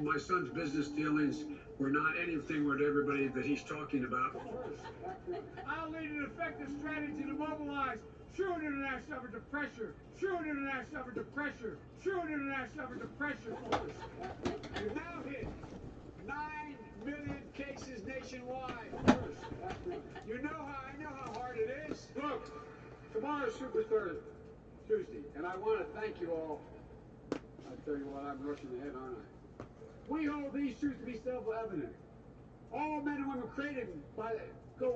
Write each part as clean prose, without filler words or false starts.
My son's business dealings were not anything with everybody that he's talking about. I'll lead an effective strategy to mobilize true international effort to pressure, true international effort to pressure, true international effort to pressure. We've now hit 9 million cases nationwide. I know how hard it is. Look, tomorrow's Super Tuesday, and I want to thank you all. I tell you what, I'm rushing ahead, aren't I? We hold these truths to be self-evident. All men and women created by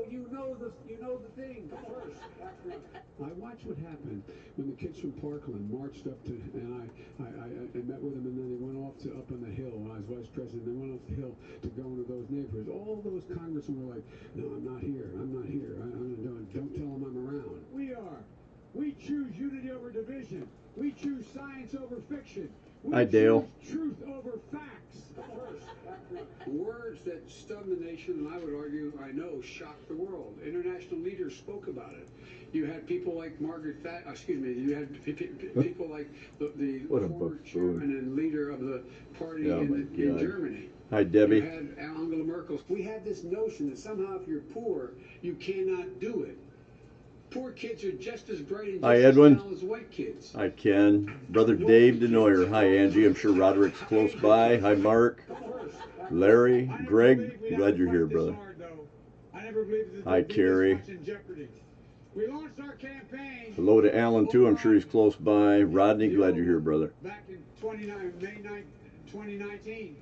you know the thing. I watched what happened when the kids from Parkland marched up to, and I met with them, and then they went off to up on the hill when I was vice president. They went off the hill to go into those neighborhoods. All those congressmen were like, "No, I'm not here. I'm not here. Don't tell them I'm around." We are. We choose unity over division. We choose science over fiction. Hi, Dale. Truth over facts. Words that stun the nation, and I would argue, I know, shocked the world. International leaders spoke about it. You had people like you had people like the former chairman and leader of the party in Germany. Hi, Debbie. You had Angela Merkel. We had this notion that somehow if you're poor, you cannot do it. Poor kids are just as bright and just as talented as white kids. Hi, Ken. Brother Dave DeNoyer. Hi, Angie. I'm sure Roderick's close by. Hi, Mark. Larry. Greg. Glad you're here, brother. Hi, Carrie. We launched our campaign. Hello to Alan, too. I'm sure he's close by. Rodney. Glad you're here, brother. Back in May 2019.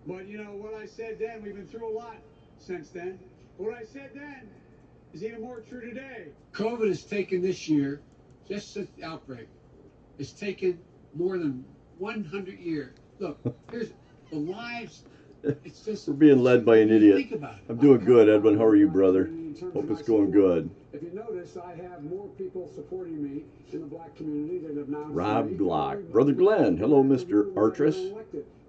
But you know what I said then, we've been through a lot since then. What I said then is even more true today. COVID has taken this year, just since the outbreak, it's taken more than 100 years. Look, here's the lives. It's just. We're being led by an idiot. Think about it. I'm doing good, Edwin. How are you, brother? Hope it's going good. If you notice, I have more people supporting me in the black community that have now. Rob Glock. Brother Glenn. Hello, Mr. Artress.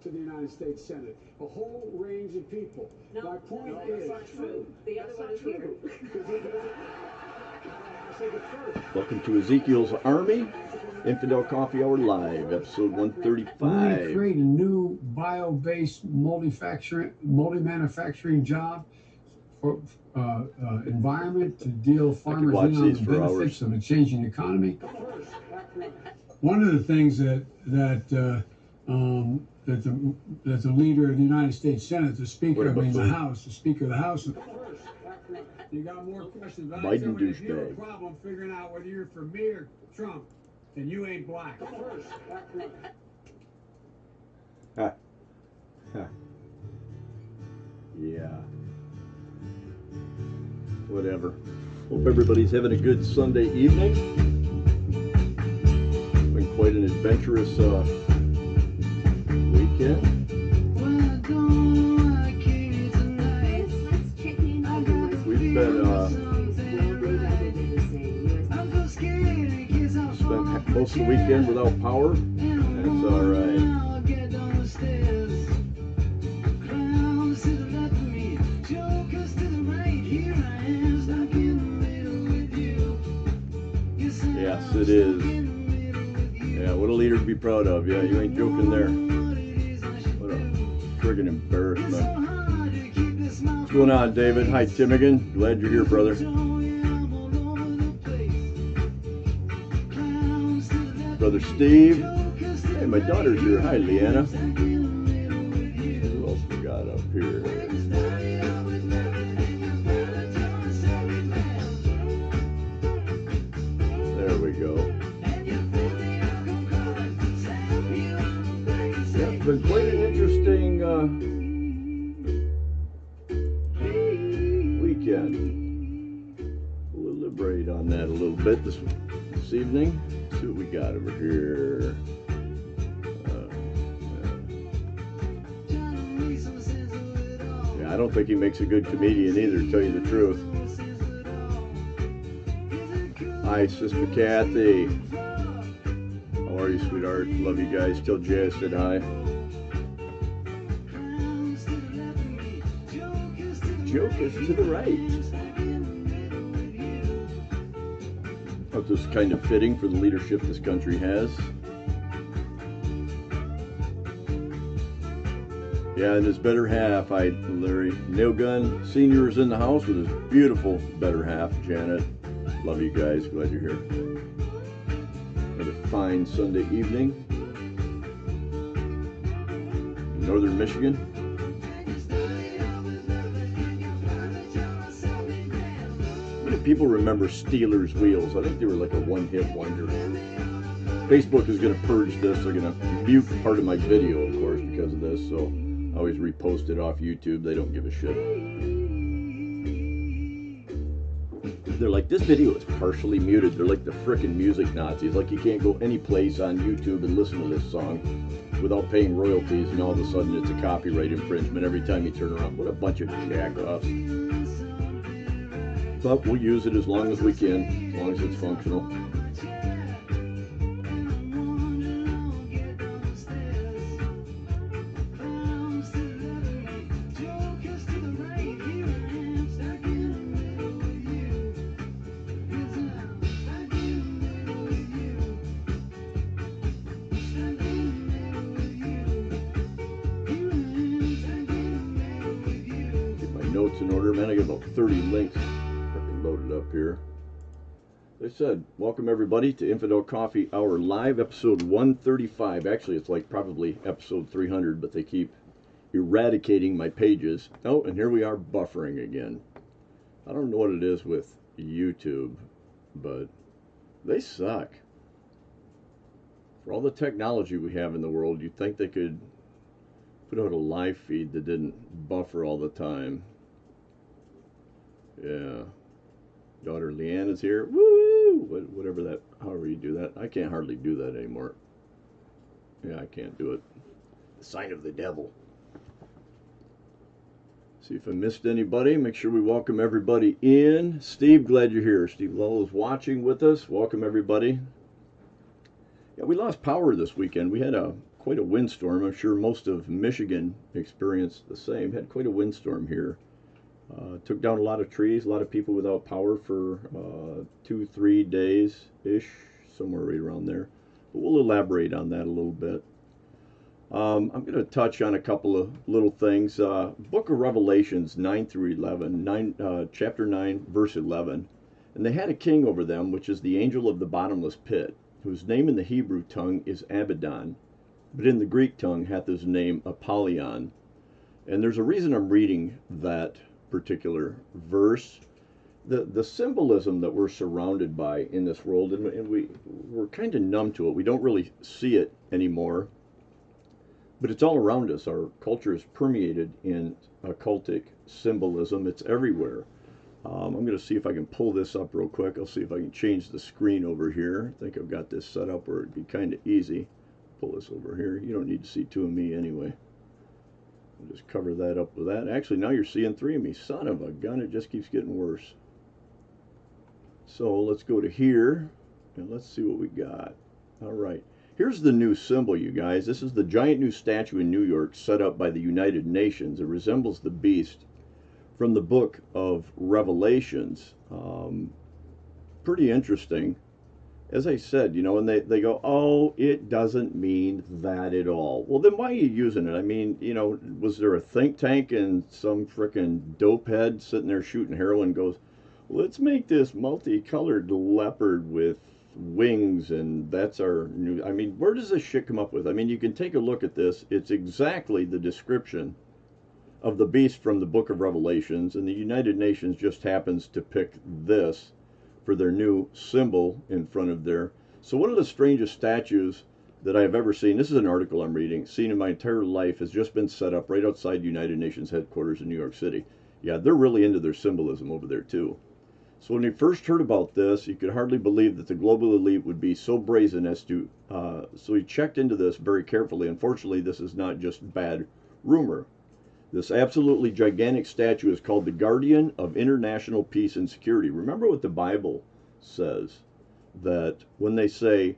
To the United States Senate, a whole range of people. No, my point that's not true. The other one is here. Welcome to Ezekiel's Army, Infidel Coffee Hour Live, episode 135. We're going to create a new bio-based multi-manufacturing job for environment to deal farmers in on the benefits of a changing economy. One of the things that the leader of the United States Senate, the Speaker, the Speaker of the House. You got more questions. But I said, if you have a problem figuring out whether you're for me or Trump, then you ain't black. Yeah. Whatever. Hope everybody's having a good Sunday evening. Been quite an adventurous weekend. We've been spent most of the weekend without power. That's all right. Yes, it is. Yeah, what a leader to be proud of. Yeah, you ain't joking there. What a friggin' embarrassment. What's going on, David? Hi, Timigan. Glad you're here, brother. Brother Steve. Hey, my daughter's here. Hi, Leanna. Who else we got up here? There we go. Yeah, it's been quite an interesting weekend. We'll elaborate on that a little bit this evening. Let's see what we got over here. Yeah, I don't think he makes a good comedian either, to tell you the truth. Hi, Sister Kathy. How are you, sweetheart? Love you guys. Tell Jay I said hi. Joke is to the right. Oh, this is kind of fitting for the leadership this country has. Yeah, and his better half, Larry. Nailgun Sr. is in the house with his beautiful better half, Janet. Love you guys. Glad you're here. What a fine Sunday evening in northern Michigan. How many people remember Steelers wheels? I think they were like a one-hit wonder. Facebook is going to purge this. They're going to mute part of my video, of course, because of this. So I always repost it off YouTube. They don't give a shit. They're like, this video is partially muted. They're like the frickin' music Nazis. Like, you can't go any place on YouTube and listen to this song without paying royalties, and all of a sudden it's a copyright infringement every time you turn around. What a bunch of jack-offs. But we'll use it as long as we can, as long as it's functional. Notes in order, man. I got about 30 links loaded up here. As I said, welcome everybody to Infidel Coffee Hour Live, episode 135. Actually, it's like probably episode 300, but they keep eradicating my pages. Oh, and here we are buffering again. I don't know what it is with YouTube, but they suck. For all the technology we have in the world, you'd think they could put out a live feed that didn't buffer all the time. Yeah. Daughter Leanne is here. Woo! Whatever that, however you do that. I can't hardly do that anymore. Yeah, I can't do it. The sign of the devil. See if I missed anybody. Make sure we welcome everybody in. Steve, glad you're here. Steve Lowell is watching with us. Welcome everybody. Yeah, we lost power this weekend. We had quite a windstorm. I'm sure most of Michigan experienced the same. Had quite a windstorm here. Took down a lot of trees, a lot of people without power for 2-3 days-ish, somewhere right around there. But we'll elaborate on that a little bit. I'm going to touch on a couple of little things. Book of Revelations 9 through 11, chapter 9, verse 11. And they had a king over them, which is the angel of the bottomless pit, whose name in the Hebrew tongue is Abaddon, but in the Greek tongue hath his name Apollyon. And there's a reason I'm reading that particular verse. The symbolism that we're surrounded by in this world, and we're kind of numb to it. We don't really see it anymore, but it's all around us. Our culture is permeated in occultic symbolism. It's everywhere. I'm going to see if I can pull this up real quick. I'll see if I can change the screen over here. I think I've got this set up where it'd be kind of easy. Pull this over here. You don't need to see two of me anyway. I'll just cover that up with that. Actually, now you're seeing three of me. Son of a gun, it just keeps getting worse. So let's go to here, and let's see what we got. All right. Here's the new symbol, you guys. This is the giant new statue in New York set up by the United Nations. It resembles the beast from the book of Revelations. Pretty interesting. As I said, you know, and they go, oh, it doesn't mean that at all. Well, then why are you using it? I mean, you know, was there a think tank and some frickin' dope head sitting there shooting heroin goes, let's make this multicolored leopard with wings, and that's our new... I mean, where does this shit come up with? I mean, you can take a look at this. It's exactly the description of the beast from the book of Revelations, and the United Nations just happens to pick this for their new symbol in front of there. So one of the strangest statues that I've ever seen, this is an article I'm reading, seen in my entire life, has just been set up right outside United Nations headquarters in New York City. Yeah, they're really into their symbolism over there too. So when you first heard about this, you could hardly believe that the global elite would be so brazen as to, so he checked into this very carefully. Unfortunately, this is not just bad rumor. This absolutely gigantic statue is called the Guardian of International Peace and Security. Remember what the Bible says, that when they say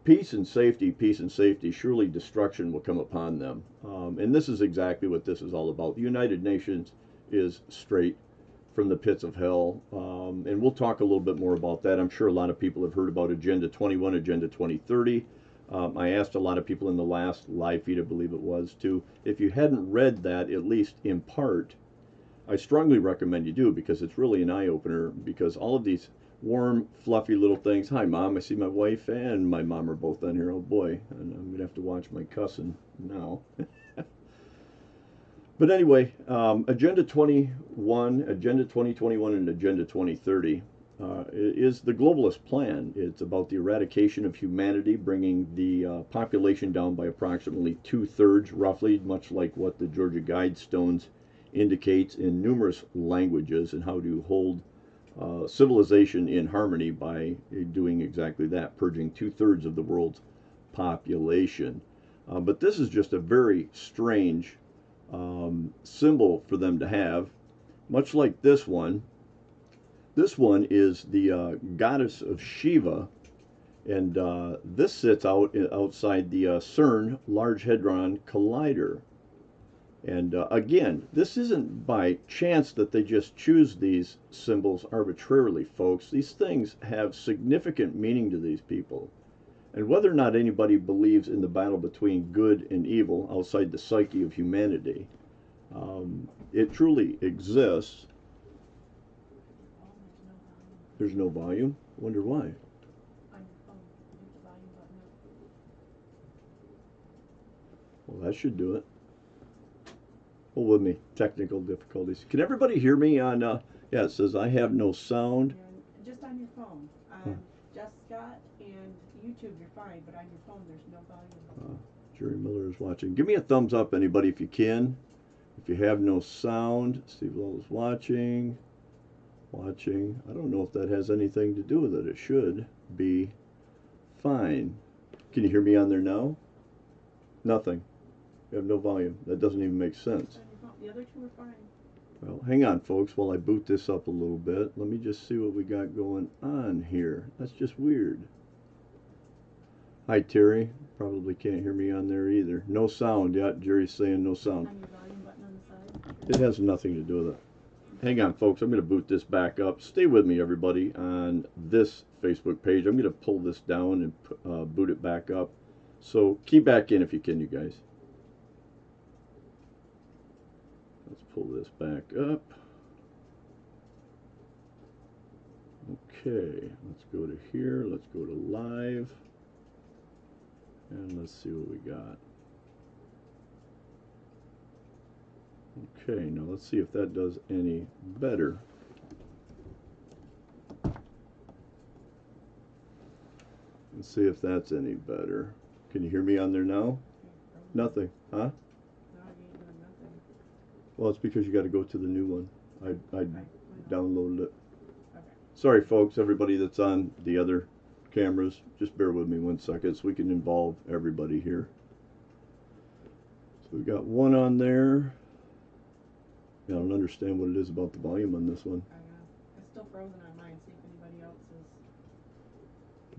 peace and safety, surely destruction will come upon them. And this is exactly what this is all about. The United Nations is straight from the pits of hell. And we'll talk a little bit more about that. I'm sure a lot of people have heard about Agenda 21, Agenda 2030. I asked a lot of people in the last live feed, I believe it was, too. If you hadn't read that, at least in part, I strongly recommend you do, because it's really an eye-opener, because all of these warm, fluffy little things. Hi, Mom. I see my wife and my mom are both on here. Oh, boy. And I'm going to have to watch my cussing now. But anyway, Agenda 21, Agenda 2021, and Agenda 2030 is the globalist plan. It's about the eradication of humanity, bringing the population down by approximately 2/3, roughly, much like what the Georgia Guidestones indicates in numerous languages, and how to hold civilization in harmony by doing exactly that, purging 2/3 of the world's population. But this is just a very strange symbol for them to have, much like this one. This one is the goddess of Shiva, and this sits outside the CERN Large Hadron Collider. And again, this isn't by chance that they just choose these symbols arbitrarily, folks. These things have significant meaning to these people. And whether or not anybody believes in the battle between good and evil outside the psyche of humanity, it truly exists. There's no volume? Wonder why. Well, that should do it. Hold with me. Technical difficulties. Can everybody hear me on, yeah, it says I have no sound. Just on your phone. Just Scott and YouTube, you're fine, but on your phone, there's no volume. Jerry Miller is watching. Give me a thumbs up, anybody, if you can. If you have no sound. Steve Lowell is watching. Watching. I don't know if that has anything to do with it. It should be fine. Can you hear me on there now? Nothing. You have no volume. That doesn't even make sense. The other two are fine. Well, hang on, folks, while I boot this up a little bit. Let me just see what we got going on here. That's just weird. Hi, Terry. Probably can't hear me on there either. No sound. Yeah, Jerry's saying no sound. On your volume button on the side? It has nothing to do with it. Hang on, folks. I'm going to boot this back up. Stay with me, everybody, on this Facebook page. I'm going to pull this down and boot it back up. So key back in if you can, you guys. Let's pull this back up. Okay, let's go to here. Let's go to live. And let's see what we got. Okay, now let's see if that does any better. Let's see if that's any better. Can you hear me on there now? Nothing, huh? No, you ain't doing nothing. Well, it's because you got to go to the new one. I downloaded it. Okay. Sorry, folks, everybody that's on the other cameras. Just bear with me 1 second so we can involve everybody here. So we got one on there. Yeah, I don't understand what it is about the volume on this one. I know. It's still frozen on mine. See if anybody else is.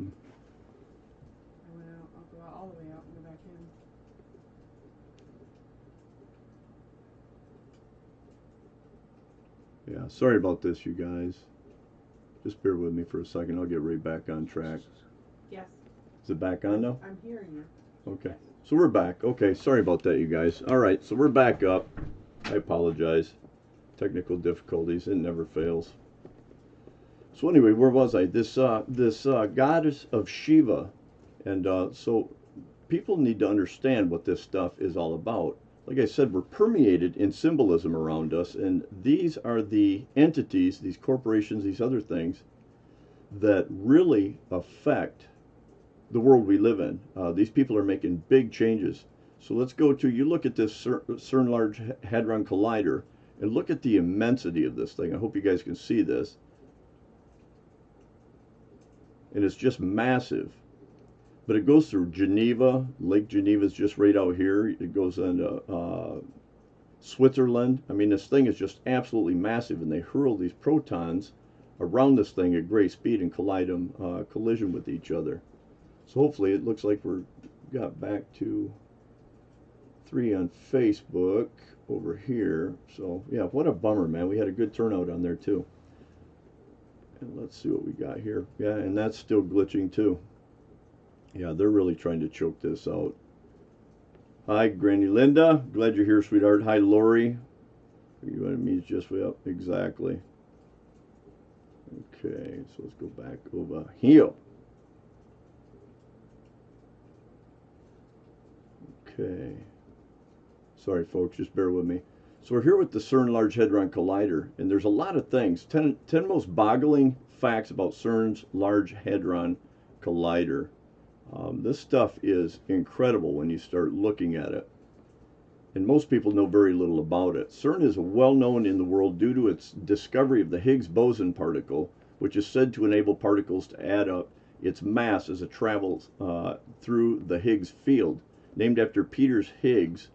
I went out. I'll go out all the way out and go back in. Yeah, sorry about this, you guys. Just bear with me for a second. I'll get right back on track. Yes. Is it back on now? I'm hearing you. Okay. So we're back. Okay, sorry about that, you guys. All right, so we're back up. I apologize. Technical difficulties. It never fails. So anyway, where was I? This goddess of Shiva. And so people need to understand what this stuff is all about. Like I said, we're permeated in symbolism around us, and these are the entities, these corporations, these other things that really affect the world we live in. These people are making big changes. So let's go to, you look at this CERN Large Hadron Collider, and look at the immensity of this thing. I hope you guys can see this. And it's just massive. But it goes through Geneva. Lake Geneva is just right out here. It goes into Switzerland. I mean, this thing is just absolutely massive, and they hurl these protons around this thing at great speed and collision with each other. So hopefully it looks like we're got back to 3 on Facebook over here. So yeah, what a bummer, man. We had a good turnout on there too. And let's see what we got here. Yeah, and that's still glitching too. Yeah, they're really trying to choke this out. Hi, Granny Linda. Glad you're here, sweetheart. Hi, Lori. You want to meet just way up? Exactly. Okay, so let's go back over here. Okay. Sorry, folks, just bear with me. So we're here with the CERN Large Hadron Collider, and there's a lot of things. 10 most boggling facts about CERN's Large Hadron Collider. This stuff is incredible when you start looking at it. And most people know very little about it. CERN is well known in the world due to its discovery of the Higgs boson particle, which is said to enable particles to add up its mass as it travels through the Higgs field, named after Peter Higgs,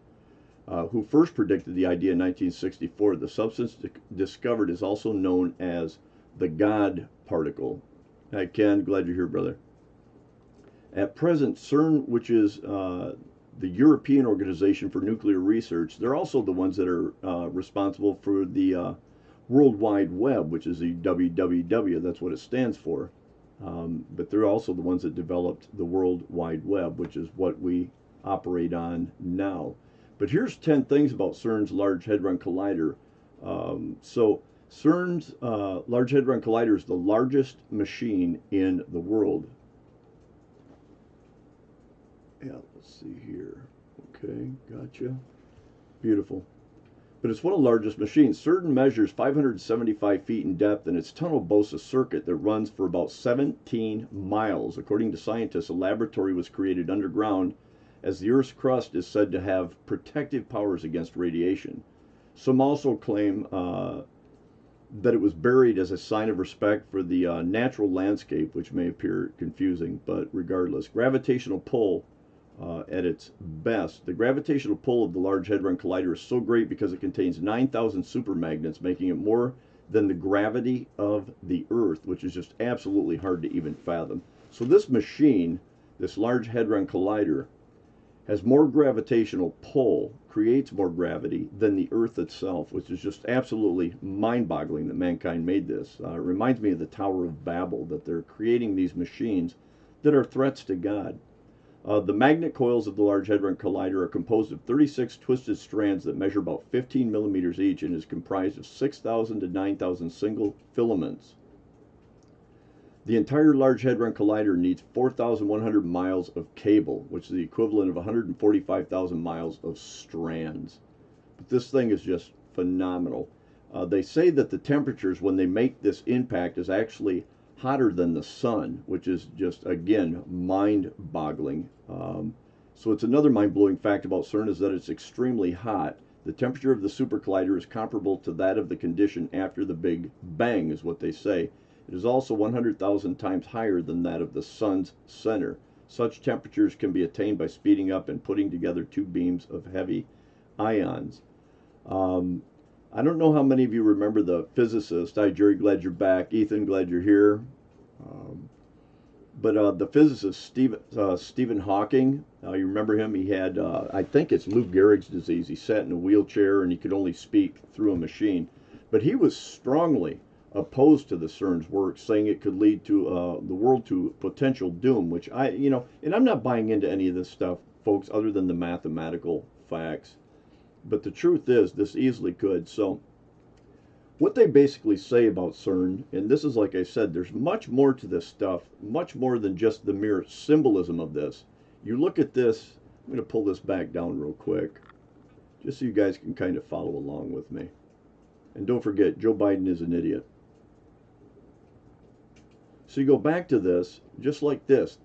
who first predicted the idea in 1964. The substance discovered is also known as the God particle. Hi, Ken. Glad you're here, brother. At present, CERN, which is the European Organization for Nuclear Research, they're also the ones that are responsible for the World Wide Web, which is the WWW. That's what it stands for. But they're also the ones that developed the World Wide Web, which is what we operate on now. But here's 10 things about CERN's Large Hadron Collider. So CERN's Large Hadron Collider is the largest machine in the world. Yeah, let's see here. Okay, gotcha. Beautiful. But it's one of the largest machines. CERN measures 575 feet in depth, and its tunnel boasts a circuit that runs for about 17 miles. According to scientists, a laboratory was created underground, as the Earth's crust is said to have protective powers against radiation. Some also claim that it was buried as a sign of respect for the natural landscape, which may appear confusing, but regardless. Gravitational pull at its best. The gravitational pull of the Large Hadron Collider is so great because it contains 9,000 supermagnets, making it more than the gravity of the Earth, which is just absolutely hard to even fathom. So this machine, this Large Hadron Collider, has more gravitational pull, creates more gravity than the Earth itself, which is just absolutely mind-boggling that mankind made this. It reminds me of the Tower of Babel, that they're creating these machines that are threats to God. The magnet coils of the Large Hadron Collider are composed of 36 twisted strands that measure about 15 millimeters each and is comprised of 6,000 to 9,000 single filaments. The entire Large Hadron Collider needs 4,100 miles of cable, which is the equivalent of 145,000 miles of strands. But this thing is just phenomenal. They say that the temperatures when they make this impact is actually hotter than the sun, which is just, again, mind-boggling. So it's another mind-blowing fact about CERN is that it's extremely hot. The temperature of the super collider is comparable to that of the condition after the Big Bang, is what they say. It is also 100,000 times higher than that of the sun's center. Such temperatures can be attained by speeding up and putting together two beams of heavy ions. I don't know how many of you remember the physicist. Hi, Jerry, glad you're back. Ethan, glad you're here. But the physicist, Stephen Hawking, you remember him? He had, I think it's Lou Gehrig's disease. He sat in a wheelchair and he could only speak through a machine. But he was strongly opposed to the CERN's work, saying it could lead to the world to potential doom, which and I'm not buying into any of this stuff, folks, other than the mathematical facts. But the truth is, this easily could. So what they basically say about CERN, and this is, like I said, there's much more to this stuff, much more than just the mere symbolism of this. You look at this, I'm going to pull this back down real quick, just so you guys can kind of follow along with me. And don't forget, Joe Biden is an idiot. So you go back to this, just like this.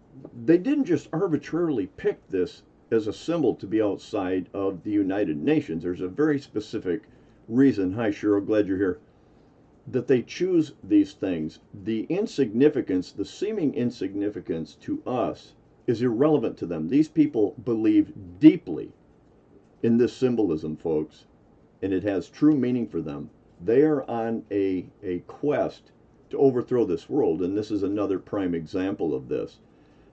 They didn't just arbitrarily pick this as a symbol to be outside of the United Nations. There's a very specific reason, hi Cheryl, glad you're here, that they choose these things. The insignificance, the seeming insignificance to us is irrelevant to them. These people believe deeply in this symbolism, folks, and it has true meaning for them. They are on a quest to overthrow this world, and this is another prime example of this.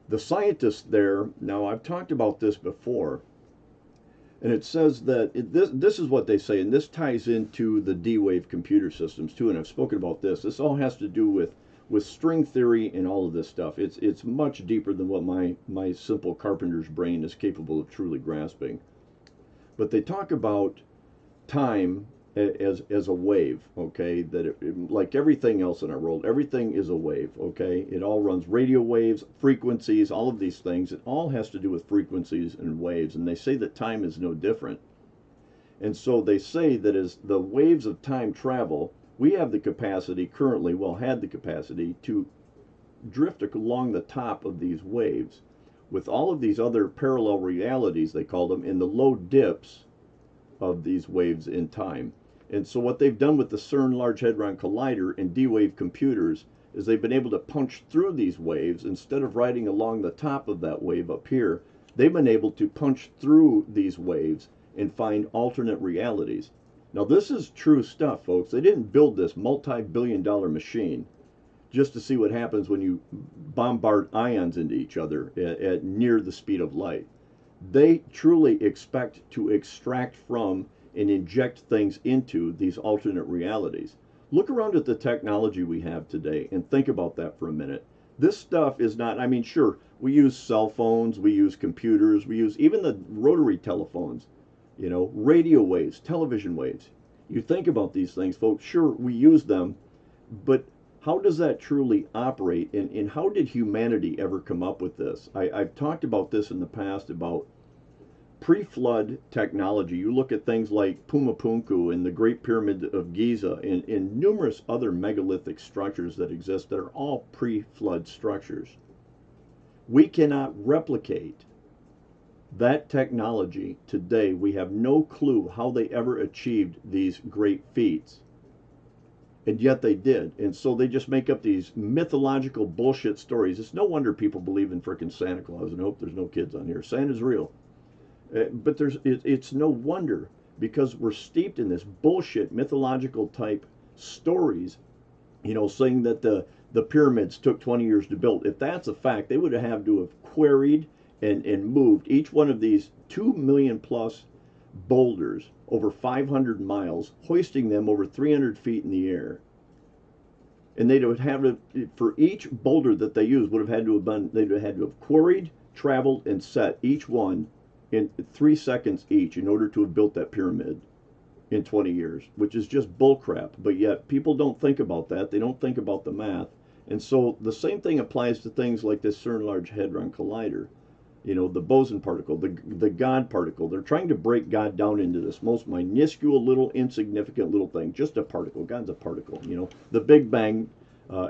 The scientists there, now I've talked about this before, and it says that this is what they say, and this ties into the D-Wave computer systems too, and I've spoken about this. This all has to do with with string theory and all of this stuff. It's much deeper than what my simple carpenter's brain is capable of truly grasping. But they talk about time as a wave, okay? That like everything else in our world, everything is a wave, okay? It all runs radio waves, frequencies, all of these things. It all has to do with frequencies and waves, and they say that time is no different. And so they say that as the waves of time travel, we have the capacity currently, well, had the capacity to drift along the top of these waves with all of these other parallel realities, they call them, in the low dips of these waves in time. And so what they've done with the CERN Large Hadron Collider and D-Wave computers is they've been able to punch through these waves. Instead of riding along the top of that wave up here, they've been able to punch through these waves and find alternate realities. Now this is true stuff, folks. They didn't build this multi-billion-dollar machine just to see what happens when you bombard ions into each other at near the speed of light. They truly expect to extract from and inject things into these alternate realities. Look around at the technology we have today and think about that for a minute. This stuff is not, I mean, sure, we use cell phones, we use computers, we use even the rotary telephones, you know, radio waves, television waves. You think about these things, folks, sure, we use them, but how does that truly operate, and how did humanity ever come up with this? I've talked about this in the past about pre-flood technology. You look at things like Pumapunku and the Great Pyramid of Giza and numerous other megalithic structures that exist that are all pre-flood structures. We cannot replicate that technology today. We have no clue how they ever achieved these great feats. And yet they did. And so they just make up these mythological bullshit stories. It's no wonder people believe in frickin' Santa Claus. And I hope there's no kids on here. Santa's real. But it's no wonder, because we're steeped in this bullshit mythological type stories, you know, saying that the pyramids took 20 years to build. If that's a fact, they would have had to have quarried and moved each one of these 2 million plus boulders over 500 miles, hoisting them over 300 feet in the air. And they would have to, for each boulder that they used, would have had to have been, they'd have had to have quarried, traveled, and set each one in 3 seconds each in order to have built that pyramid in 20 years, which is just bullcrap. But yet people don't think about that. They don't think about the math. And so the same thing applies to things like this CERN Large Hadron Collider. You know, the boson particle, the God particle. They're trying to break God down into this most minuscule, little, insignificant little thing. Just a particle. God's a particle. You know, the Big Bang,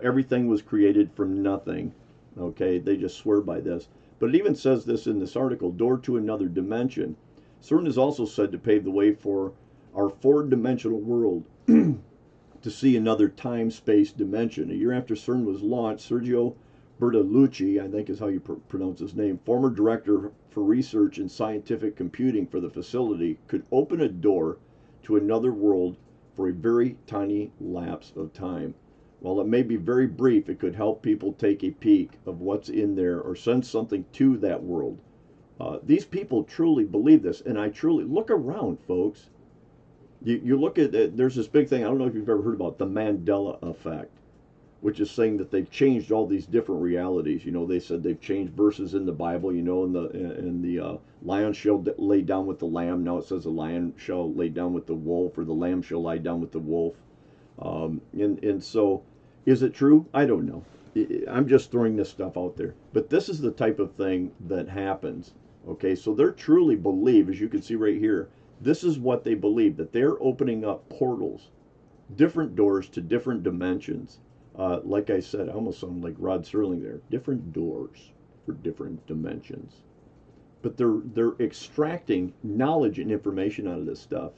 everything was created from nothing. Okay, they just swear by this. But it even says this in this article, door to another dimension. CERN is also said to pave the way for our four-dimensional world to see another time-space dimension. A year after CERN was launched, Sergio Bertolucci, I think is how you pronounce his name, former director for research and scientific computing for the facility, could open a door to another world for a very tiny lapse of time. While it may be very brief, it could help people take a peek of what's in there or send something to that world. These people truly believe this, and I truly, look around, folks. You look at, there's this big thing, I don't know if you've ever heard about the Mandela effect, which is saying that they've changed all these different realities. You know, they said they've changed verses in the Bible, you know, and the lion shall lay down with the lamb. Now it says the lion shall lay down with the wolf, or the lamb shall lie down with the wolf. And so, is it true? I don't know. I'm just throwing this stuff out there. But this is the type of thing that happens. Okay, so they truly believe, as you can see right here, this is what they believe, that they're opening up portals, different doors to different dimensions. Like I said, I almost sound like Rod Serling there. Different doors for different dimensions. But they're extracting knowledge and information out of this stuff.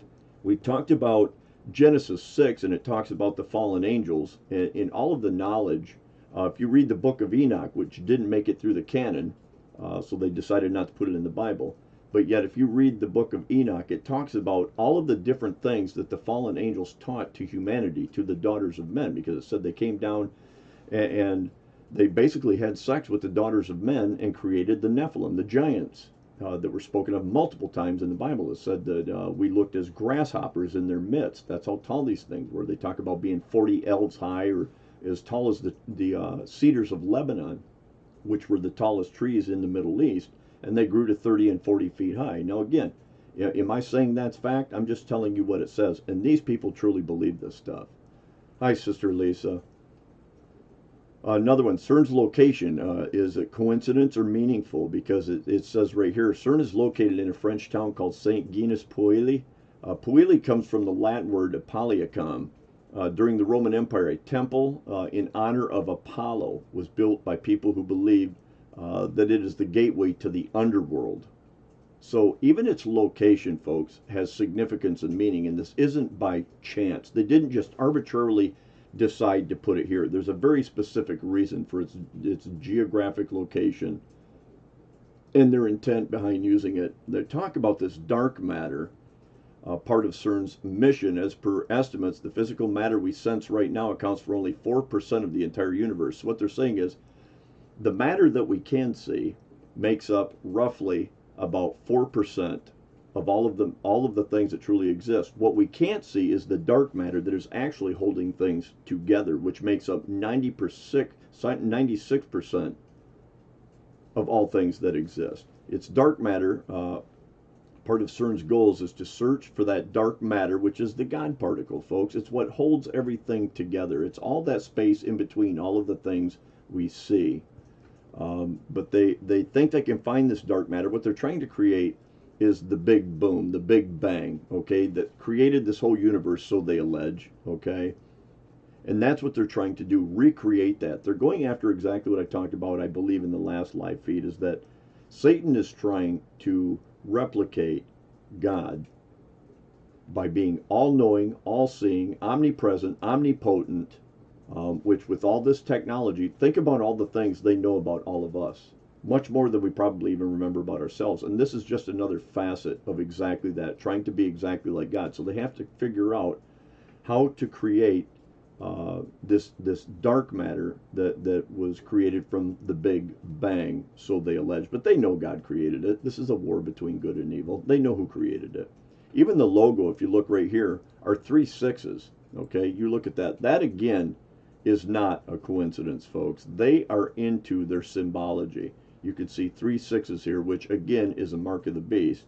We talked about Genesis 6, and it talks about the fallen angels, and in all of the knowledge. If you read the book of Enoch, which didn't make it through the canon, so they decided not to put it in the Bible. But yet, if you read the book of Enoch, it talks about all of the different things that the fallen angels taught to humanity, to the daughters of men, because it said they came down and they basically had sex with the daughters of men and created the Nephilim, the giants, that were spoken of multiple times in the Bible. It said that we looked as grasshoppers in their midst. That's how tall these things were. They talk about being 40 elves high, or as tall as the cedars of Lebanon, which were the tallest trees in the Middle East, and they grew to 30 and 40 feet high. Now again, am I saying that's fact? I'm just telling you what it says, and these people truly believe this stuff. Hi, Sister Lisa. Another one, CERN's location, is it coincidence or meaningful? Because it says right here, CERN is located in a French town called Saint Genus Puili. Puili comes from the Latin word Apolliacum. During the Roman Empire, a temple in honor of Apollo was built by people who believed that it is the gateway to the underworld. So even its location, folks, has significance and meaning, and this isn't by chance. They didn't just arbitrarily decide to put it here. There's a very specific reason for its geographic location and their intent behind using it. They talk about this dark matter, part of CERN's mission. As per estimates, the physical matter we sense right now accounts for only 4% of the entire universe. So what they're saying is the matter that we can see makes up roughly about 4% of all of the things that truly exist. What we can't see is the dark matter that is actually holding things together, which makes up 96% of all things that exist. It's dark matter. Part of CERN's goals is to search for that dark matter, which is the God particle, folks. It's what holds everything together. It's all that space in between all of the things we see. But they think they can find this dark matter. What they're trying to create is the big boom, the big bang, okay, that created this whole universe, so they allege, okay? And that's what they're trying to do, recreate that. They're going after exactly what I talked about, I believe, in the last live feed, is that Satan is trying to replicate God by being all-knowing, all-seeing, omnipresent, omnipotent, which with all this technology, think about all the things they know about all of us. Much more than we probably even remember about ourselves. And this is just another facet of exactly that, trying to be exactly like God. So they have to figure out how to create this dark matter that was created from the Big Bang, so they allege. But they know God created it. This is a war between good and evil. They know who created it. Even the logo, if you look right here, are 3 6s. Okay, you look at that. That, again, is not a coincidence, folks. They are into their symbology. You can see 3 6s here, which again is a mark of the beast.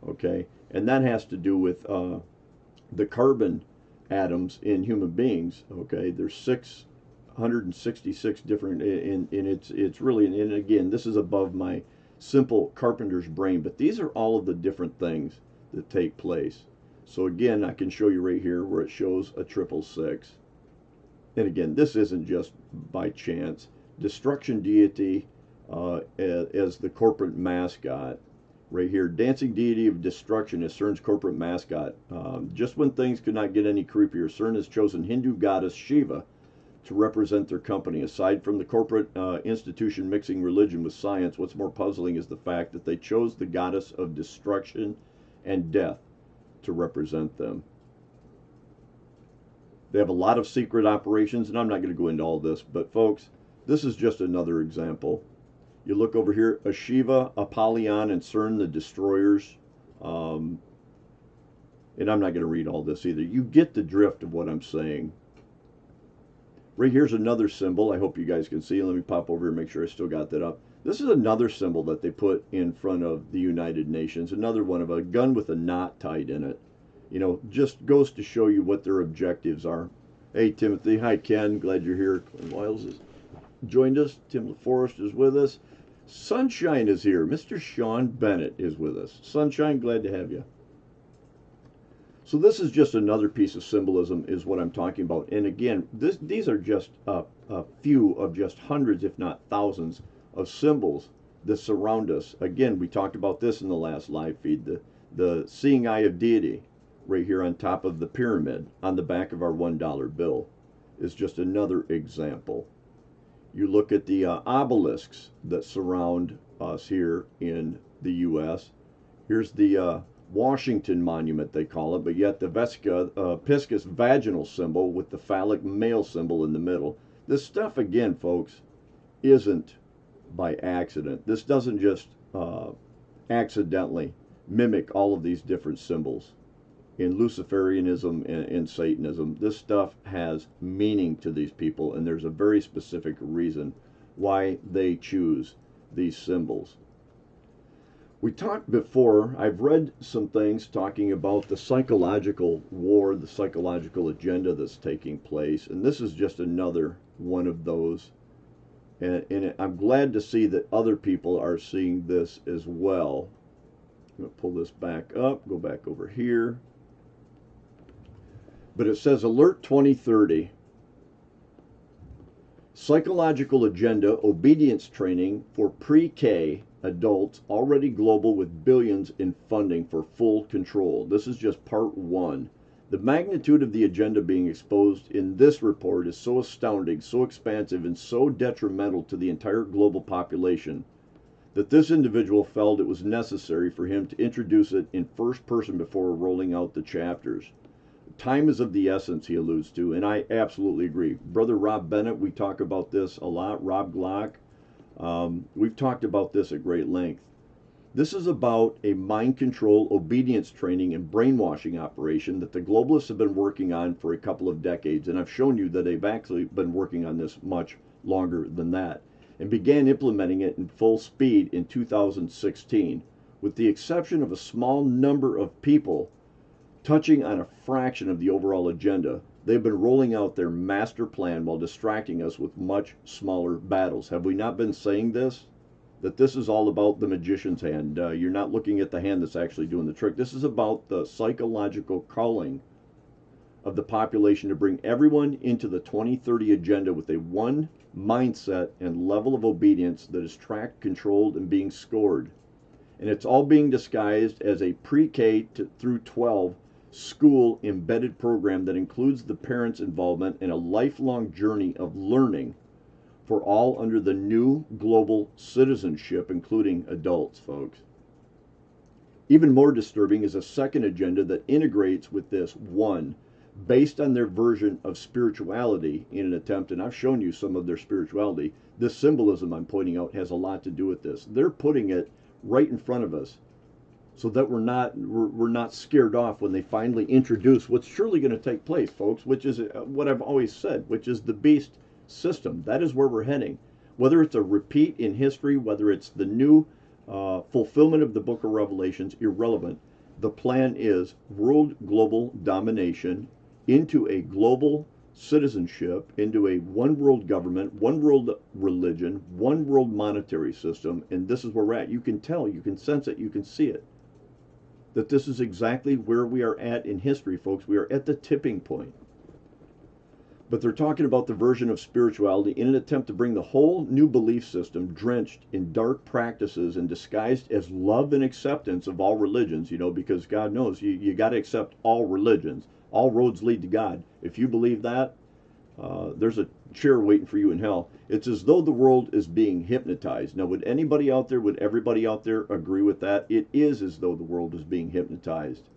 Okay, and that has to do with the carbon atoms in human beings. Okay, there's 666 different, and it's really, and again, this is above my simple carpenter's brain, but these are all of the different things that take place. So again, I can show you right here where it shows a 666. And again, this isn't just by chance. Destruction deity as the corporate mascot. Right here, dancing deity of destruction is CERN's corporate mascot. Just when things could not get any creepier, CERN has chosen Hindu goddess Shiva to represent their company. Aside from the corporate institution mixing religion with science, what's more puzzling is the fact that they chose the goddess of destruction and death to represent them. They have a lot of secret operations, and I'm not going to go into all this, but folks, this is just another example. You look over here, Shiva, Apollyon, and CERN, the destroyers. And I'm not going to read all this either. You get the drift of what I'm saying. Right here's another symbol. I hope you guys can see. Let me pop over here and make sure I still got that up. This is another symbol that they put in front of the United Nations. Another one of a gun with a knot tied in it. You know, just goes to show you what their objectives are. Hey, Timothy. Hi, Ken. Glad you're here. Clint Wiles has joined us. Tim LaForest is with us. Sunshine is here. Mr. Sean Bennett is with us. Sunshine, glad to have you. So this is just another piece of symbolism is what I'm talking about. And again, these are just a few of just hundreds, if not thousands, of symbols that surround us. Again, we talked about this in the last live feed. The seeing eye of deity right here on top of the pyramid on the back of our $1 bill is just another example. You look at the obelisks that surround us here in the U.S. Here's the Washington Monument, they call it, but yet the Piscis vaginal symbol with the phallic male symbol in the middle. This stuff, again, folks, isn't by accident. This doesn't just accidentally mimic all of these different symbols. in Luciferianism and Satanism. This stuff has meaning to these people, and there's a very specific reason why they choose these symbols. We talked before, I've read some things talking about the psychological war, the psychological agenda that's taking place, and this is just another one of those. And I'm glad to see that other people are seeing this as well. I'm going to pull this back up, go back over here. But it says Alert 2030. Psychological agenda obedience training for pre-K adults already global with billions in funding for full control. This is just part one. The magnitude of the agenda being exposed in this report is so astounding, so expansive, and so detrimental to the entire global population that this individual felt it was necessary for him to introduce it in first person before rolling out the chapters. Time is of the essence, he alludes to, and I absolutely agree. Brother Rob Bennett, we talk about this a lot. Rob Glock, we've talked about this at great length. This is about a mind control, obedience training, and brainwashing operation that the globalists have been working on for a couple of decades, and I've shown you that they've actually been working on this much longer than that, and began implementing it in full speed in 2016, with the exception of a small number of people touching on a fraction of the overall agenda. They've been rolling out their master plan while distracting us with much smaller battles. Have we not been saying this? That this is all about the magician's hand. You're not looking at the hand that's actually doing the trick. This is about the psychological culling of the population to bring everyone into the 2030 agenda with a one mindset and level of obedience that is tracked, controlled, and being scored. And it's all being disguised as a pre-K through 12 school embedded program that includes the parents' involvement in a lifelong journey of learning for all under the new global citizenship, including adults, folks. Even more disturbing is a second agenda that integrates with this one, based on their version of spirituality in an attempt, and I've shown you some of their spirituality. This symbolism I'm pointing out has a lot to do with this. They're putting it right in front of us so that we're not scared off when they finally introduce what's surely going to take place, folks, which is what I've always said, which is the beast system. That is where we're heading. Whether it's a repeat in history, whether it's the new fulfillment of the book of Revelations, irrelevant. The plan is world global domination into a global citizenship, into a one world government, one world religion, one world monetary system, and this is where we're at. You can tell, you can sense it, you can see it. That this is exactly where we are at in history, folks. We are at the tipping point. But they're talking about the version of spirituality in an attempt to bring the whole new belief system drenched in dark practices and disguised as love and acceptance of all religions, you know, because God knows you got to accept all religions. All roads lead to God. If you believe that, there's a chair waiting for you in hell. It's as though the world is being hypnotized. Now, would everybody out there agree with that? It is as though the world is being hypnotized.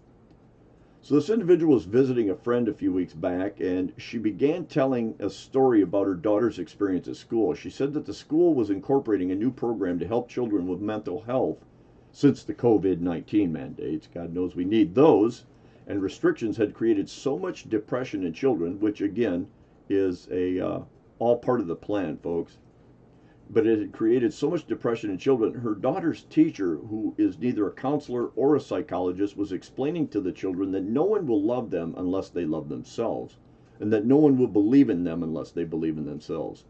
So this individual was visiting a friend a few weeks back, and she began telling a story about her daughter's experience at school. She said that the school was incorporating a new program to help children with mental health since the COVID-19 mandates. God knows we need those. And restrictions had created so much depression in children, which again is all part of the plan, folks. But it had created so much depression in children. Her daughter's teacher, who is neither a counselor or a psychologist, was explaining to the children that no one will love them unless they love themselves, and that no one will believe in them unless they believe in themselves.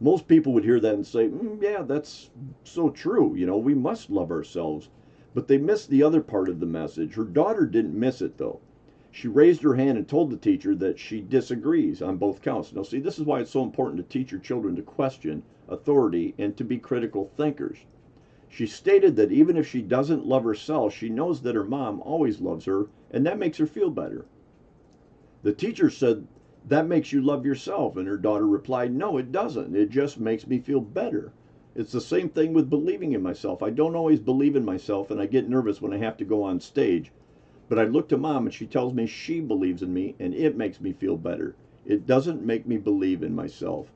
Most people would hear that and say, yeah, that's so true. You know, we must love ourselves. But they missed the other part of the message. Her daughter didn't miss it, though. She raised her hand and told the teacher that she disagrees on both counts. Now, see, this is why it's so important to teach your children to question authority and to be critical thinkers. She stated that even if she doesn't love herself, she knows that her mom always loves her, and that makes her feel better. The teacher said, that makes you love yourself, and her daughter replied, no, it doesn't. It just makes me feel better. It's the same thing with believing in myself. I don't always believe in myself, and I get nervous when I have to go on stage. But I look to Mom, and she tells me she believes in me, and it makes me feel better. It doesn't make me believe in myself.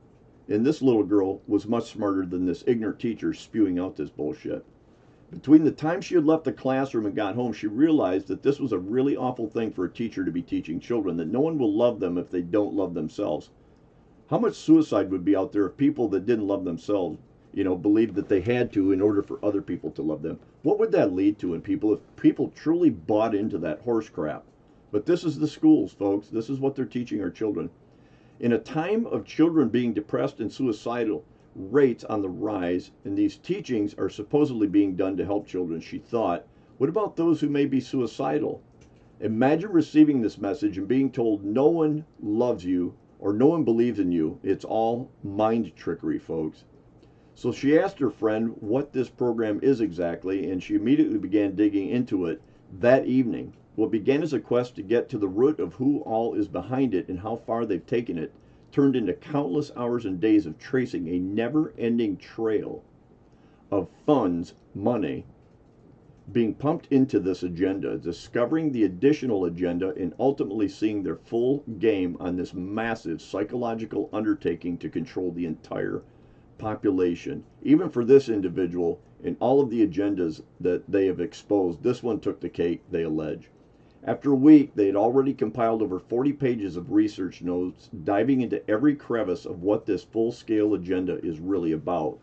And this little girl was much smarter than this ignorant teacher spewing out this bullshit. Between the time she had left the classroom and got home, she realized that this was a really awful thing for a teacher to be teaching children, that no one will love them if they don't love themselves. How much suicide would be out there if people that didn't love themselves, believed that they had to in order for other people to love them? What would that lead to in people if people truly bought into that horse crap? But this is the schools, folks. This is what they're teaching our children. In a time of children being depressed and suicidal, rates on the rise, and these teachings are supposedly being done to help children, she thought, what about those who may be suicidal? Imagine receiving this message and being told no one loves you or no one believes in you. It's all mind trickery, folks. So she asked her friend what this program is exactly, and she immediately began digging into it that evening. What began as a quest to get to the root of who all is behind it and how far they've taken it turned into countless hours and days of tracing a never-ending trail of funds, money, being pumped into this agenda, discovering the additional agenda, and ultimately seeing their full game on this massive psychological undertaking to control the entire population. Even for this individual, in all of the agendas that they have exposed, this one took the cake, they allege. After a week, they had already compiled over 40 pages of research notes, diving into every crevice of what this full-scale agenda is really about.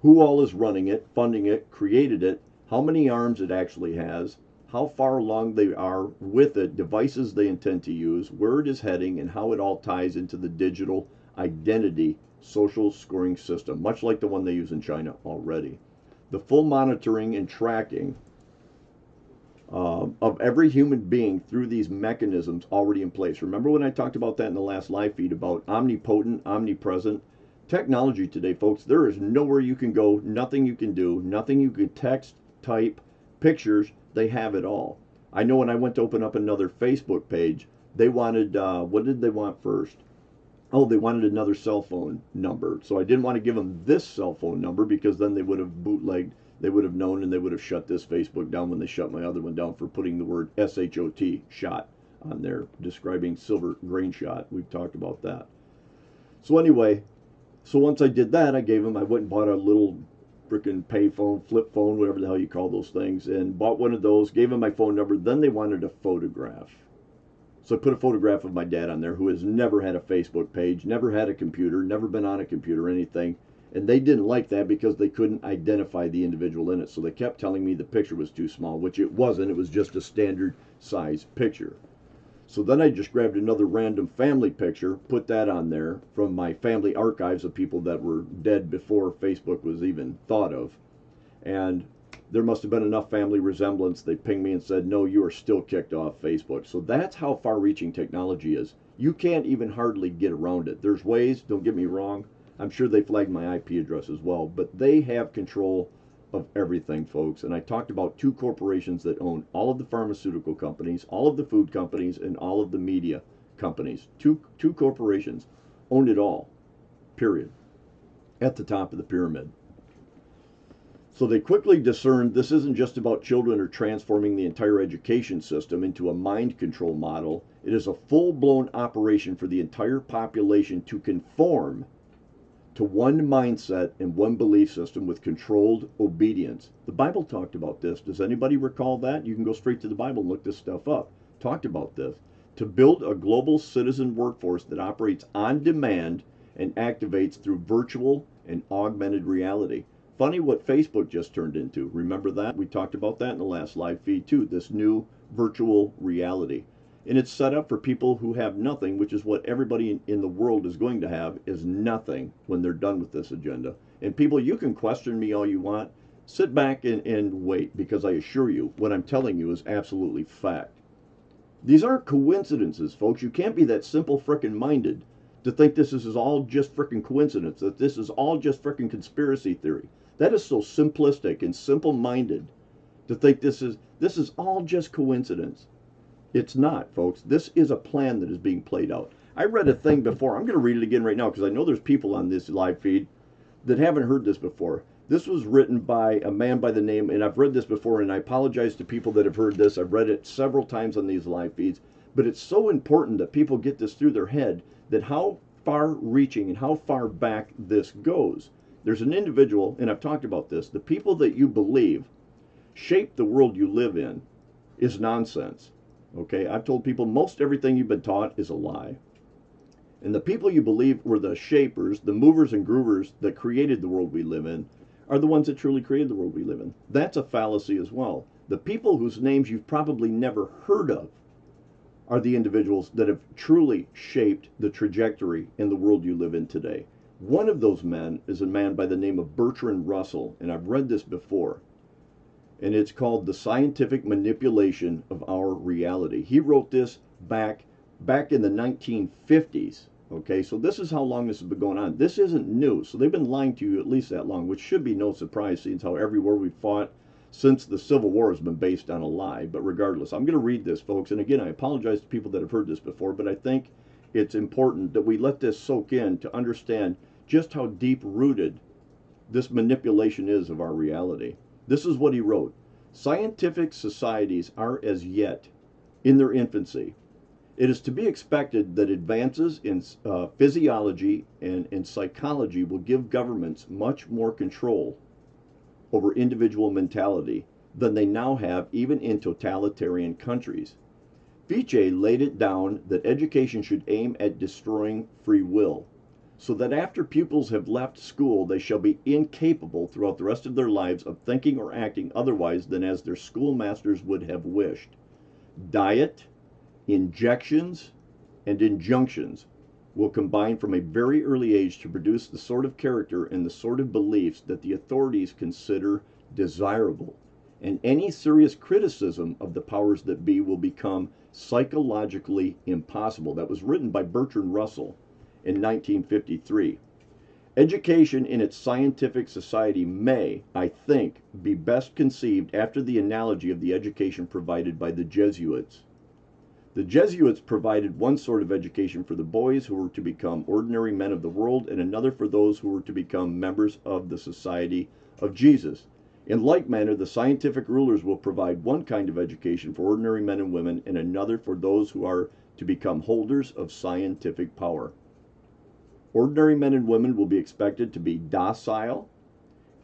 Who all is running it, funding it, created it, how many arms it actually has, how far along they are with it, devices they intend to use, where it is heading, and how it all ties into the digital identity social scoring system, much like the one they use in China already. The full monitoring and tracking of every human being through these mechanisms already in place. Remember when I talked about that in the last live feed about omnipotent, omnipresent? Technology today, folks, there is nowhere you can go, nothing you can do, nothing you can text, type, pictures, they have it all. I know when I went to open up another Facebook page, they wanted, what did they want first? Oh, they wanted another cell phone number. So I didn't want to give them this cell phone number because then they would have bootlegged, they would have known, and they would have shut this Facebook down when they shut my other one down for putting the word SHOT, shot, on there, describing silver grain shot. We've talked about that. So anyway, so once I did that, I went and bought a little freaking payphone, flip phone, whatever the hell you call those things, and bought one of those, gave them my phone number. Then they wanted a photograph. So I put a photograph of my dad on there, who has never had a Facebook page, never had a computer, never been on a computer or anything. And they didn't like that because they couldn't identify the individual in it. So they kept telling me the picture was too small, which it wasn't. It was just a standard size picture. So then I just grabbed another random family picture, put that on there from my family archives of people that were dead before Facebook was even thought of. And there must have been enough family resemblance. They pinged me and said, no, you are still kicked off Facebook. So that's how far-reaching technology is. You can't even hardly get around it. There's ways, don't get me wrong. I'm sure they flagged my IP address as well, but they have control of everything, folks. And I talked about two corporations that own all of the pharmaceutical companies, all of the food companies, and all of the media companies. Two corporations own it all, period, at the top of the pyramid. So they quickly discerned this isn't just about children or transforming the entire education system into a mind control model. It is a full-blown operation for the entire population to conform to one mindset and one belief system with controlled obedience. The Bible talked about this. Does anybody recall that? You can go straight to the Bible and look this stuff up. Talked about this. To build a global citizen workforce that operates on demand and activates through virtual and augmented reality. Funny what Facebook just turned into. Remember that? We talked about that in the last live feed too, this new virtual reality. And it's set up for people who have nothing, which is what everybody in the world is going to have, is nothing when they're done with this agenda. And people, you can question me all you want. Sit back and wait, because I assure you, what I'm telling you is absolutely fact. These aren't coincidences, folks. You can't be that simple frickin' minded to think this is all just frickin' coincidence, that this is all just frickin' conspiracy theory. That is so simplistic and simple-minded to think this is all just coincidence. It's not, folks. This is a plan that is being played out. I read a thing before. I'm going to read it again right now because I know there's people on this live feed that haven't heard this before. This was written by a man by the name, and I've read this before, and I apologize to people that have heard this. I've read it several times on these live feeds, but it's so important that people get this through their head, that how far-reaching and how far back this goes. There's an individual, and I've talked about this, the people that you believe shape the world you live in is nonsense. Okay, I've told people most everything you've been taught is a lie. And the people you believe were the shapers, the movers and groovers that created the world we live in, are the ones that truly created the world we live in. That's a fallacy as well. The people whose names you've probably never heard of are the individuals that have truly shaped the trajectory in the world you live in today. One of those men is a man by the name of Bertrand Russell, and I've read this before, and it's called The Scientific Manipulation of Our Reality. He wrote this back in the 1950s. Okay, so this is how long this has been going on. This isn't new, so they've been lying to you at least that long, which should be no surprise, since how every war we've fought since the Civil War has been based on a lie. But regardless, I'm going to read this, folks, and again, I apologize to people that have heard this before, but I think it's important that we let this soak in to understand just how deep-rooted this manipulation is of our reality. This is what he wrote. Scientific societies are as yet in their infancy. It is to be expected that advances in physiology and in psychology will give governments much more control over individual mentality than they now have even in totalitarian countries. Fichte laid it down that education should aim at destroying free will, so that after pupils have left school they shall be incapable throughout the rest of their lives of thinking or acting otherwise than as their schoolmasters would have wished. Diet, injections, and injunctions will combine from a very early age to produce the sort of character and the sort of beliefs that the authorities consider desirable, and any serious criticism of the powers that be will become psychologically impossible. That was written by Bertrand Russell in 1953. Education in its scientific society may, I think, be best conceived after the analogy of the education provided by the Jesuits. The Jesuits provided one sort of education for the boys who were to become ordinary men of the world, and another for those who were to become members of the Society of Jesus. In like manner, the scientific rulers will provide one kind of education for ordinary men and women, and another for those who are to become holders of scientific power. Ordinary men and women will be expected to be docile,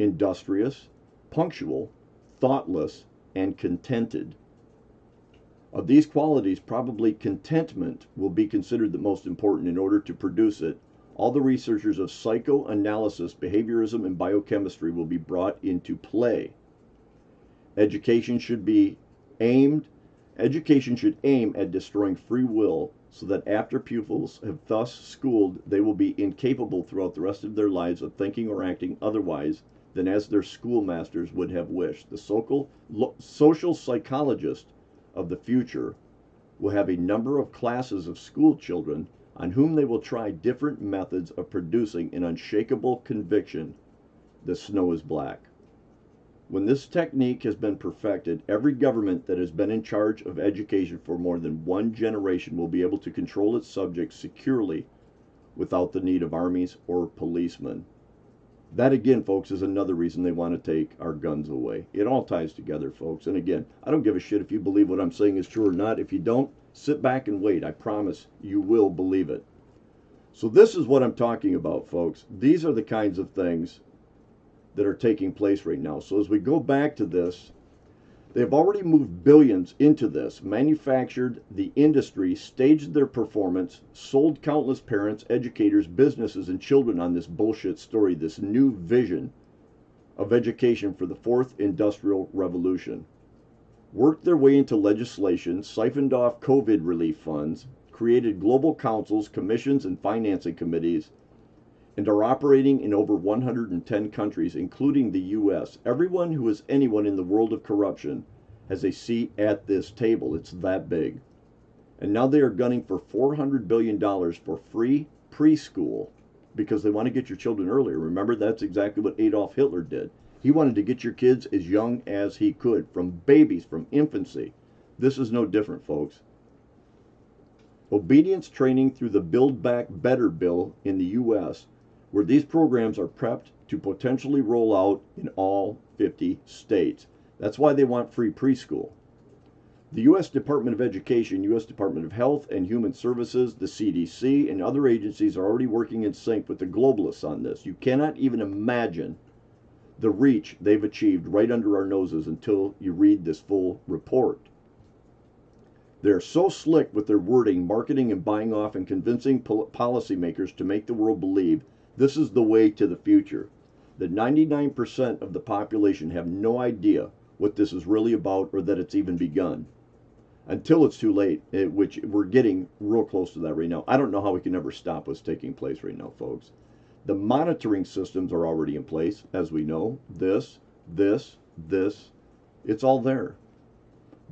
industrious, punctual, thoughtless, and contented. Of these qualities, probably contentment will be considered the most important. In order to produce it, all the researchers of psychoanalysis, behaviorism, and biochemistry will be brought into play. Education should aim at destroying free will, so that after pupils have thus schooled, they will be incapable throughout the rest of their lives of thinking or acting otherwise than as their schoolmasters would have wished. The social psychologist of the future will have a number of classes of school children on whom they will try different methods of producing an unshakable conviction the snow is black. When this technique has been perfected, every government that has been in charge of education for more than one generation will be able to control its subjects securely without the need of armies or policemen. That, again, folks, is another reason they want to take our guns away. It all ties together, folks. And again, I don't give a shit if you believe what I'm saying is true or not. If you don't, sit back and wait. I promise you will believe it. So this is what I'm talking about, folks. These are the kinds of things that are taking place right now. So as we go back to this, they've already moved billions into this, manufactured the industry, staged their performance, sold countless parents, educators, businesses, and children on this bullshit story, this new vision of education for the fourth industrial revolution. Worked their way into legislation, siphoned off COVID relief funds, created global councils, commissions, and financing committees, and are operating in over 110 countries, including the U.S. Everyone who is anyone in the world of corruption has a seat at this table. It's that big. And now they are gunning for $400 billion for free preschool because they want to get your children earlier. Remember, that's exactly what Adolf Hitler did. He wanted to get your kids as young as he could, from babies, from infancy. This is no different, folks. Obedience training through the Build Back Better bill in the U.S., where these programs are prepped to potentially roll out in all 50 states. That's why they want free preschool. The U.S. Department of Education, U.S. Department of Health and Human Services, the CDC, and other agencies are already working in sync with the globalists on this. You cannot even imagine the reach they've achieved right under our noses until you read this full report. They're so slick with their wording, marketing, and buying off and convincing policymakers to make the world believe this is the way to the future, that 99% of the population have no idea what this is really about or that it's even begun. Until it's too late, which we're getting real close to that right now. I don't know how we can ever stop what's taking place right now, folks. The monitoring systems are already in place, as we know. This, it's all there.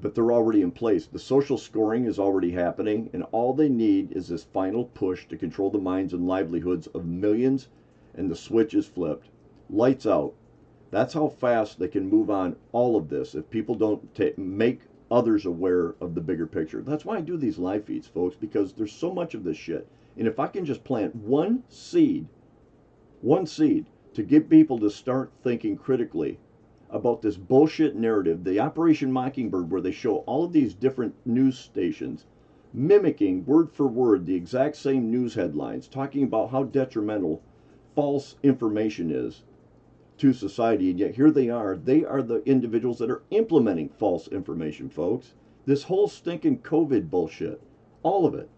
But they're already in place. The social scoring is already happening, and all they need is this final push to control the minds and livelihoods of millions, and the switch is flipped. Lights out. That's how fast they can move on all of this if people don't make others aware of the bigger picture. That's why I do these live feeds, folks, because there's so much of this shit. And if I can just plant one seed to get people to start thinking critically about this bullshit narrative, the Operation Mockingbird, where they show all of these different news stations mimicking word for word the exact same news headlines, talking about how detrimental false information is to society, and yet here they are the individuals that are implementing false information, folks. This whole stinking COVID bullshit, all of it,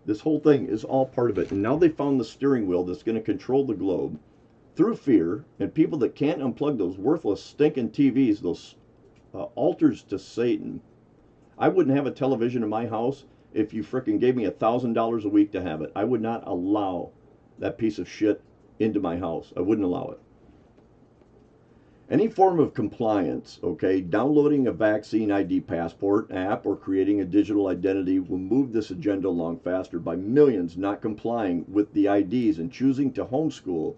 this whole thing is all part of it. And now they found the steering wheel that's going to control the globe through fear, and people that can't unplug those worthless stinking TVs, those altars to Satan. I wouldn't have a television in my house if you frickin' gave me $1,000 a week to have it. I would not allow that piece of shit into my house. I wouldn't allow it. Any form of compliance, okay, downloading a vaccine ID passport app or creating a digital identity will move this agenda along faster. By millions not complying with the IDs and choosing to homeschool,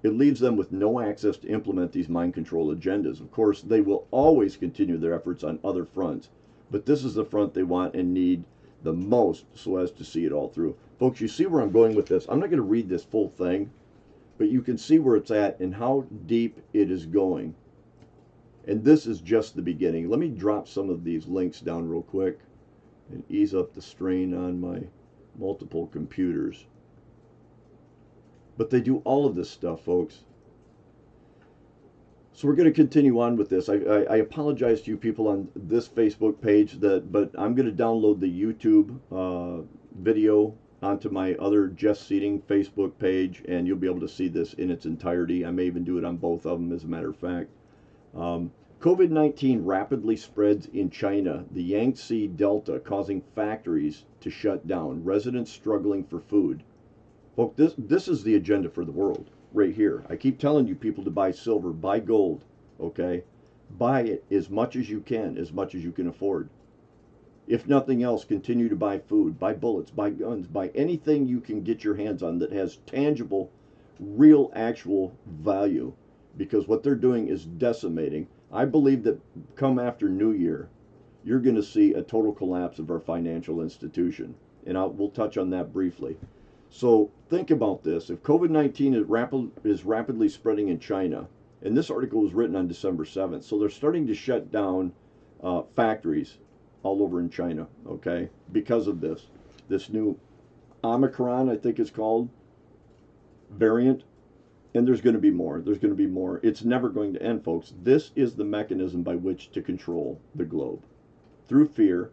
it leaves them with no access to implement these mind control agendas. Of course, they will always continue their efforts on other fronts, but this is the front they want and need the most so as to see it all through. Folks, you see where I'm going with this. I'm not going to read this full thing, but you can see where it's at and how deep it is going. And this is just the beginning. Let me drop some of these links down real quick and ease up the strain on my multiple computers. But they do all of this stuff, folks. So we're going to continue on with this. I apologize to you people on this Facebook page, but I'm going to download the YouTube video onto my other Just Seating Facebook page, and you'll be able to see this in its entirety. I may even do it on both of them, as a matter of fact. COVID-19 rapidly spreads in China, the Yangtze Delta, causing factories to shut down, residents struggling for food. Folks, this is the agenda for the world, right here. I keep telling you people to buy silver, buy gold, okay? Buy it as much as you can afford. If nothing else, continue to buy food, buy bullets, buy guns, buy anything you can get your hands on that has tangible, real, actual value, because what they're doing is decimating. I believe that come after New Year, you're going to see a total collapse of our financial institution, and we'll touch on that briefly. So think about this. If COVID-19 is rapidly spreading in China, and this article was written on December 7th, so they're starting to shut down factories all over in China, okay, because of this new Omicron, I think it's called, variant. And there's going to be more. There's going to be more. It's never going to end, folks. This is the mechanism by which to control the globe, through fear.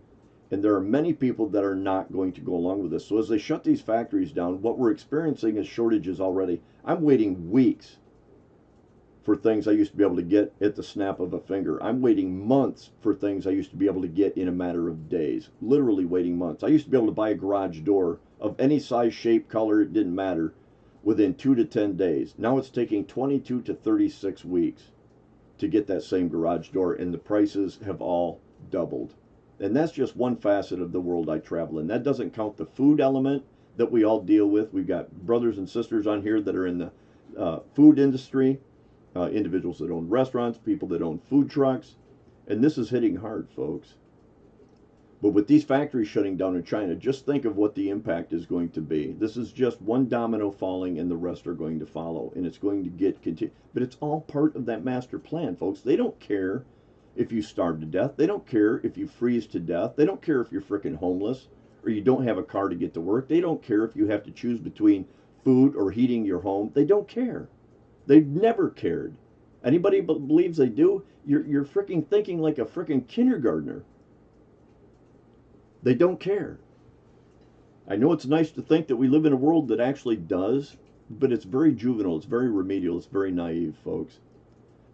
And there are many people that are not going to go along with this. So as they shut these factories down, what we're experiencing is shortages already. I'm waiting weeks for things I used to be able to get at the snap of a finger. I'm waiting months for things I used to be able to get in a matter of days. Literally waiting months. I used to be able to buy a garage door of any size, shape, color, it didn't matter, within 2 to 10 days. Now it's taking 22 to 36 weeks to get that same garage door, and the prices have all doubled. And that's just one facet of the world I travel in. That doesn't count the food element that we all deal with. We've got brothers and sisters on here that are in the food industry, individuals that own restaurants, people that own food trucks, and this is hitting hard, folks. But with these factories shutting down in China, just think of what the impact is going to be. This is just one domino falling, and the rest are going to follow, and it's going to get continued. But it's all part of that master plan, folks. They don't care if you starve to death. They don't care if you freeze to death. They don't care if you're freaking homeless or you don't have a car to get to work. They don't care if you have to choose between food or heating your home. They don't care. They've never cared. Anybody believes they do, you're freaking thinking like a freaking kindergartner. They don't care. I know it's nice to think that we live in a world that actually does, but it's very juvenile, it's very remedial, it's very naive, folks.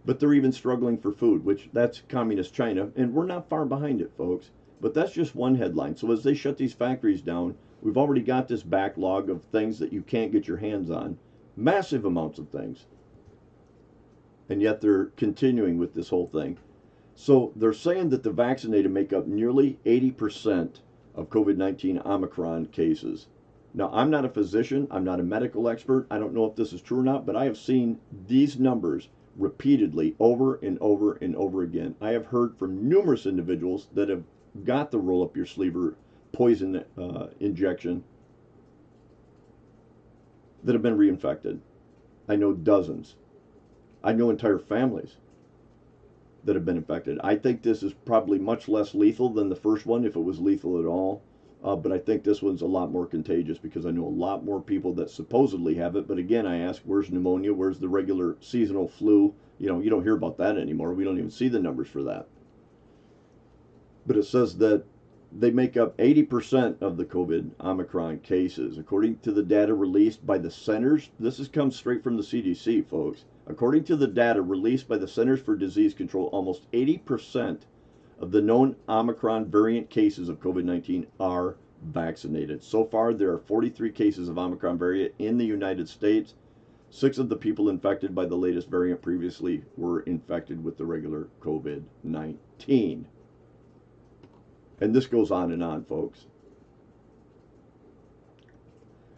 But they're even struggling for food, which that's communist China, and we're not far behind it, folks. But that's just one headline. So as they shut these factories down, we've already got this backlog of things that you can't get your hands on, massive amounts of things. And yet they're continuing with this whole thing. So they're saying that the vaccinated make up nearly 80% of COVID-19 Omicron cases. Now, I'm not a physician, I'm not a medical expert, I don't know if this is true or not, but I have seen these numbers repeatedly over and over and over again. I have heard from numerous individuals that have got the roll up your sleeve poison injection that have been reinfected. I know dozens. I know entire families that have been infected. I think this is probably much less lethal than the first one, if it was lethal at all. But I think this one's a lot more contagious because I know a lot more people that supposedly have it. But again, I ask, where's pneumonia? Where's the regular seasonal flu? You know, you don't hear about that anymore. We don't even see the numbers for that. But it says that they make up 80% of the COVID Omicron cases. According to the data released by the centers, this comes straight from the CDC, folks. According to the data released by the Centers for Disease Control, almost 80% of the known Omicron variant cases of COVID-19 are vaccinated. So far, there are 43 cases of Omicron variant in the United States. 6 of the people infected by the latest variant previously were infected with the regular COVID-19. And this goes on, folks.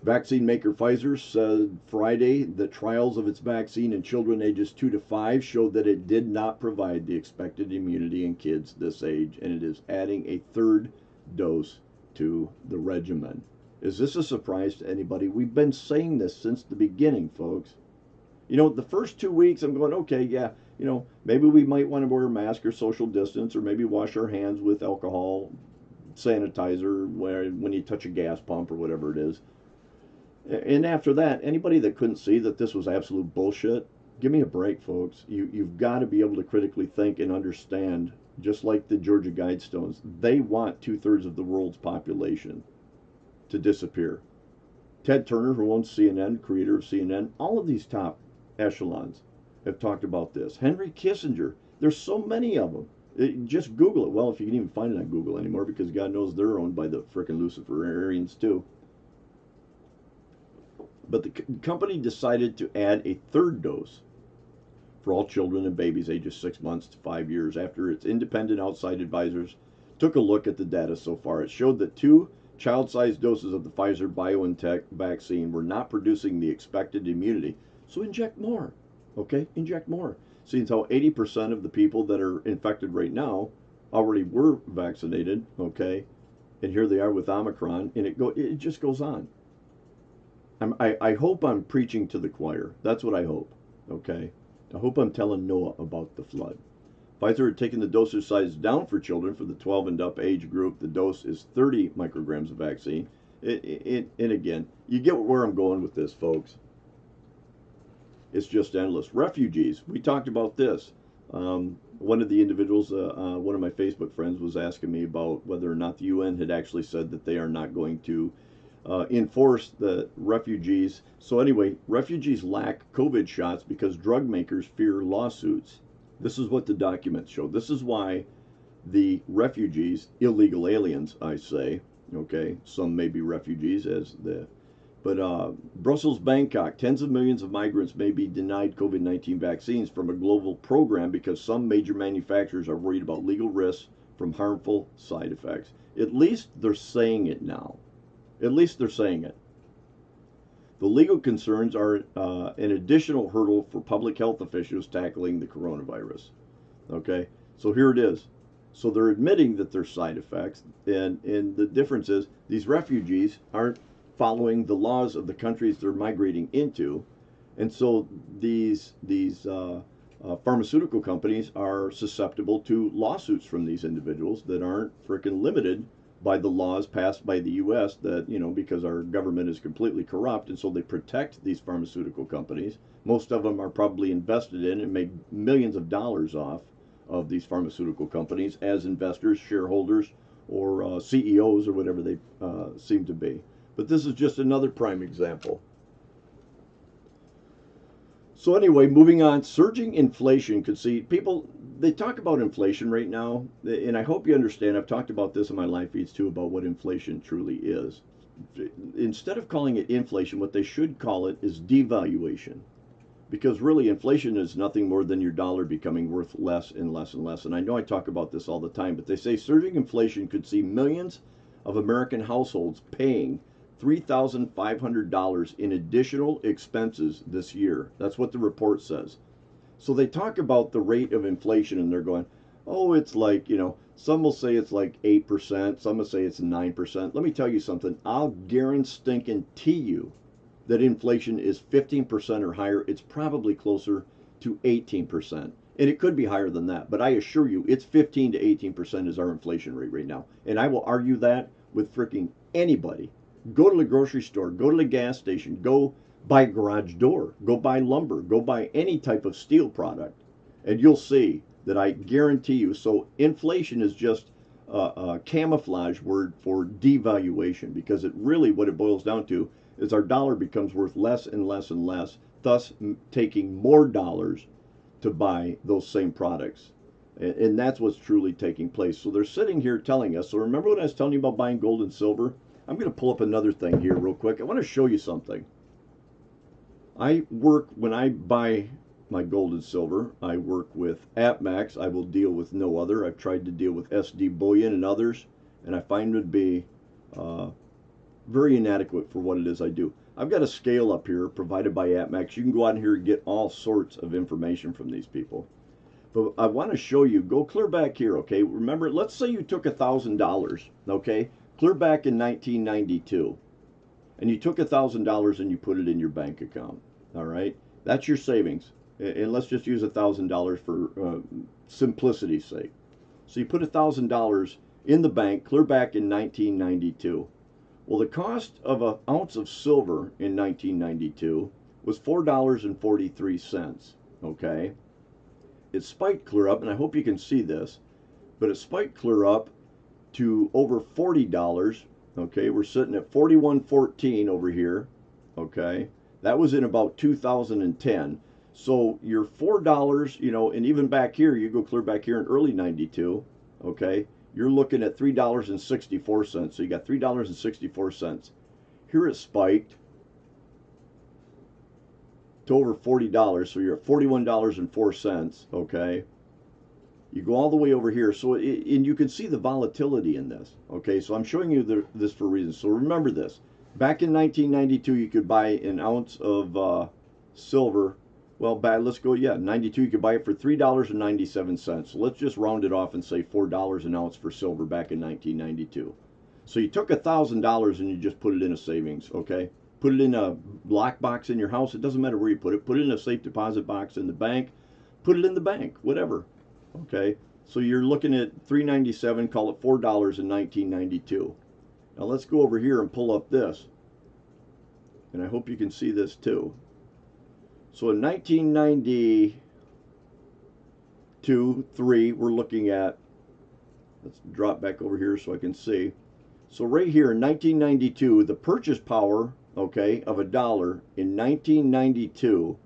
Vaccine maker Pfizer said Friday that trials of its vaccine in children ages 2 to 5 showed that it did not provide the expected immunity in kids this age, and it is adding a 3rd dose to the regimen. Is this a surprise to anybody? We've been saying this since the beginning, folks. You know, the first 2 weeks I'm going, okay, yeah, you know, maybe we might want to wear a mask or social distance or maybe wash our hands with alcohol, sanitizer when you touch a gas pump or whatever it is. And after that, anybody that couldn't see that this was absolute bullshit, give me a break, folks. You've got to be able to critically think and understand, just like the Georgia Guidestones. They want 2/3 of the world's population to disappear. Ted Turner, who owns CNN, creator of CNN, all of these top echelons have talked about this. Henry Kissinger, there's so many of them. Just Google it. Well, if you can even find it on Google anymore, because God knows they're owned by the frickin' Luciferians too. But the company decided to add a 3rd dose for all children and babies ages 6 months to 5 years after its independent outside advisors took a look at the data so far. It showed that 2 child-sized doses of the Pfizer BioNTech vaccine were not producing the expected immunity. So inject more, okay? Inject more. Seeing how 80% of the people that are infected right now already were vaccinated, okay? And here they are with Omicron, and it just goes on. I hope I'm preaching to the choir. That's what I hope, okay? I hope I'm telling Noah about the flood. Pfizer had taken the dosage size down for children for the 12 and up age group. The dose is 30 micrograms of vaccine. And again, you get where I'm going with this, folks. It's just endless. Refugees, we talked about this. One of the individuals, one of my Facebook friends, was asking me about whether or not the UN had actually said that they are not going to enforce the refugees. So anyway, refugees lack COVID shots because drug makers fear lawsuits. This is what the documents show. This is why the refugees, illegal aliens, I say, okay, some may be refugees but Brussels, Bangkok, tens of millions of migrants may be denied COVID-19 vaccines from a global program because some major manufacturers are worried about legal risks from harmful side effects. At least they're saying it now. At least they're saying it. The legal concerns are an additional hurdle for public health officials tackling the coronavirus. Okay, so here it is. So they're admitting that there's side effects, and the difference is these refugees aren't following the laws of the countries they're migrating into, and so these pharmaceutical companies are susceptible to lawsuits from these individuals that aren't frickin' limited by the laws passed by the U.S. that, you know, because our government is completely corrupt, and so they protect these pharmaceutical companies. Most of them are probably invested in and make millions of dollars off of these pharmaceutical companies as investors, shareholders, or CEOs, or whatever they seem to be. But this is just another prime example. So anyway, moving on, surging inflation could see people, they talk about inflation right now, and I hope you understand, I've talked about this in my live feeds too, about what inflation truly is. Instead of calling it inflation, what they should call it is devaluation. Because really, inflation is nothing more than your dollar becoming worth less and less and less. And I know I talk about this all the time, but they say surging inflation could see millions of American households paying $3,500 in additional expenses this year. That's what the report says. So they talk about the rate of inflation, and they're going, oh, it's like, you know, some will say it's like 8%, some will say it's 9%. Let me tell you something. I'll guarantee you that inflation is 15% or higher. It's probably closer to 18%. And it could be higher than that. But I assure you, it's 15 to 18% is our inflation rate right now. And I will argue that with freaking anybody. Go to the grocery store, go to the gas station, go buy a garage door, go buy lumber, go buy any type of steel product, and you'll see that I guarantee you. So inflation is just a camouflage word for devaluation, because it really, what it boils down to is our dollar becomes worth less and less and less, thus taking more dollars to buy those same products. And that's what's truly taking place. So they're sitting here telling us, so remember what I was telling you about buying gold and silver? I'm going to pull up another thing here real quick. I want to show you something. When I buy my gold and silver, I work with AppMax. I will deal with no other. I've tried to deal with SD Bullion and others, and I find it to be very inadequate for what it is I do. I've got a scale up here provided by AppMax. You can go out here and get all sorts of information from these people. But I want to show you, go clear back here, okay? Remember, let's say you took $1,000, okay? Clear back in 1992. And you took $1,000 and you put it in your bank account, all right? That's your savings. And let's just use $1,000 for simplicity's sake. So you put $1,000 in the bank, clear back in 1992. Well, the cost of an ounce of silver in 1992 was $4.43, okay? It spiked clear up, and I hope you can see this, but it spiked clear up to over $40, okay? We're sitting at $41.14 over here, okay? That was in about 2010. So your $4, you know, and even back here, you go clear back here in early 92, okay? You're looking at $3.64. So you got $3.64. Here it spiked to over $40. So you're at $41.04. Okay. You go all the way over here. So, and you can see the volatility in this. Okay. So I'm showing you this for a reason. So remember this. Back in 1992, you could buy an ounce of silver. Well, let's go, 92, you could buy it for $3.97. So let's just round it off and say $4 an ounce for silver back in 1992. So you took $1,000 and you just put it in a savings, okay? Put it in a lock box in your house. It doesn't matter where you put it. Put it in a safe deposit box in the bank. Put it in the bank, whatever, okay? So you're looking at $3.97, call it $4 in 1992. Now let's go over here and pull up this. And I hope you can see this too. So in 1992, 3, we're looking at, let's drop back over here so I can see. So right here in 1992, the purchase power, okay, of $1 in 1992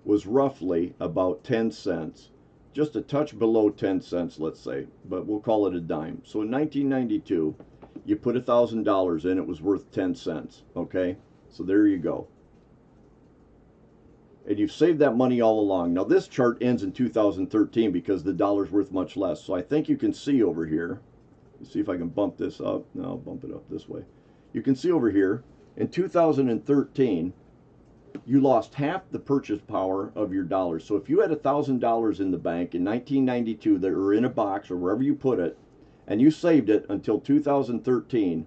was roughly about 10 cents. Just a touch below 10 cents, let's say, but we'll call it a dime. So in 1992, you put $1,000 in, it was worth 10 cents, okay? So there you go. And you've saved that money all along. Now this chart ends in 2013 because the dollar's worth much less. So I think you can see over here. Let's see if I can bump this up. No, I'll bump it up this way. You can see over here, in 2013, you lost half the purchase power of your dollar. So if you had $1,000 in the bank in 1992 that were in a box or wherever you put it, and you saved it until 2013,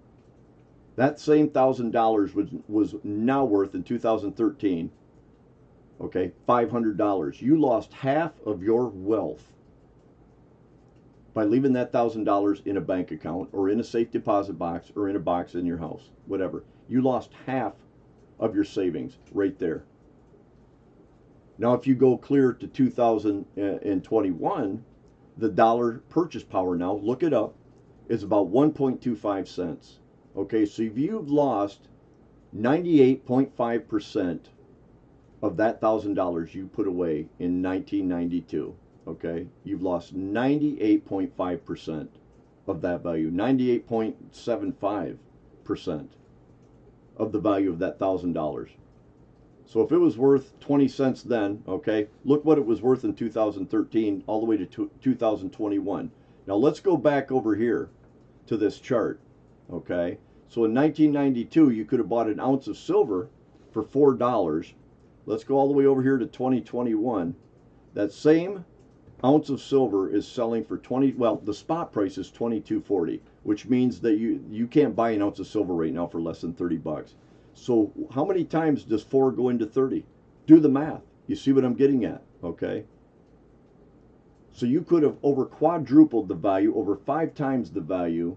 that same $1,000 was now worth in 2013, okay, $500. You lost half of your wealth by leaving that $1,000 in a bank account or in a safe deposit box or in a box in your house, whatever. You lost half of your savings right there. Now, if you go clear to 2021, the dollar purchase power now, look it up, is about 1.25 cents. Okay, so if you've lost 98.5% of that $1,000 you put away in 1992, okay, you've lost 98.5% of that value, 98.75% of the value of that $1,000. So if it was worth 20 cents then, okay, look what it was worth in 2013 all the way to 2021. Now let's go back over here to this chart, okay? So in 1992, you could have bought an ounce of silver for $4. Let's go all the way over here to 2021. That same ounce of silver is selling for the spot price is $22.40, which means that you can't buy an ounce of silver right now for less than 30 bucks. So how many times does 4 go into 30? Do the math. You see what I'm getting at, okay? So you could have over quadrupled the value, over 5 times the value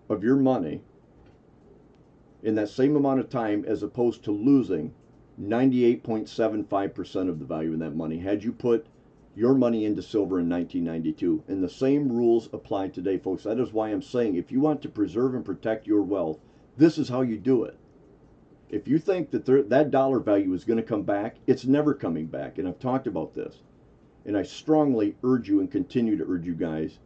of your money in that same amount of time, as opposed to losing 98.75% of the value in that money had you put your money into silver in 1992. And the same rules apply today, folks. That is why I'm saying, if you want to preserve and protect your wealth, this is how you do it. If you think that that dollar value is going to come back, it's never coming back. And I've talked about this. And I strongly urge you and continue to urge you guys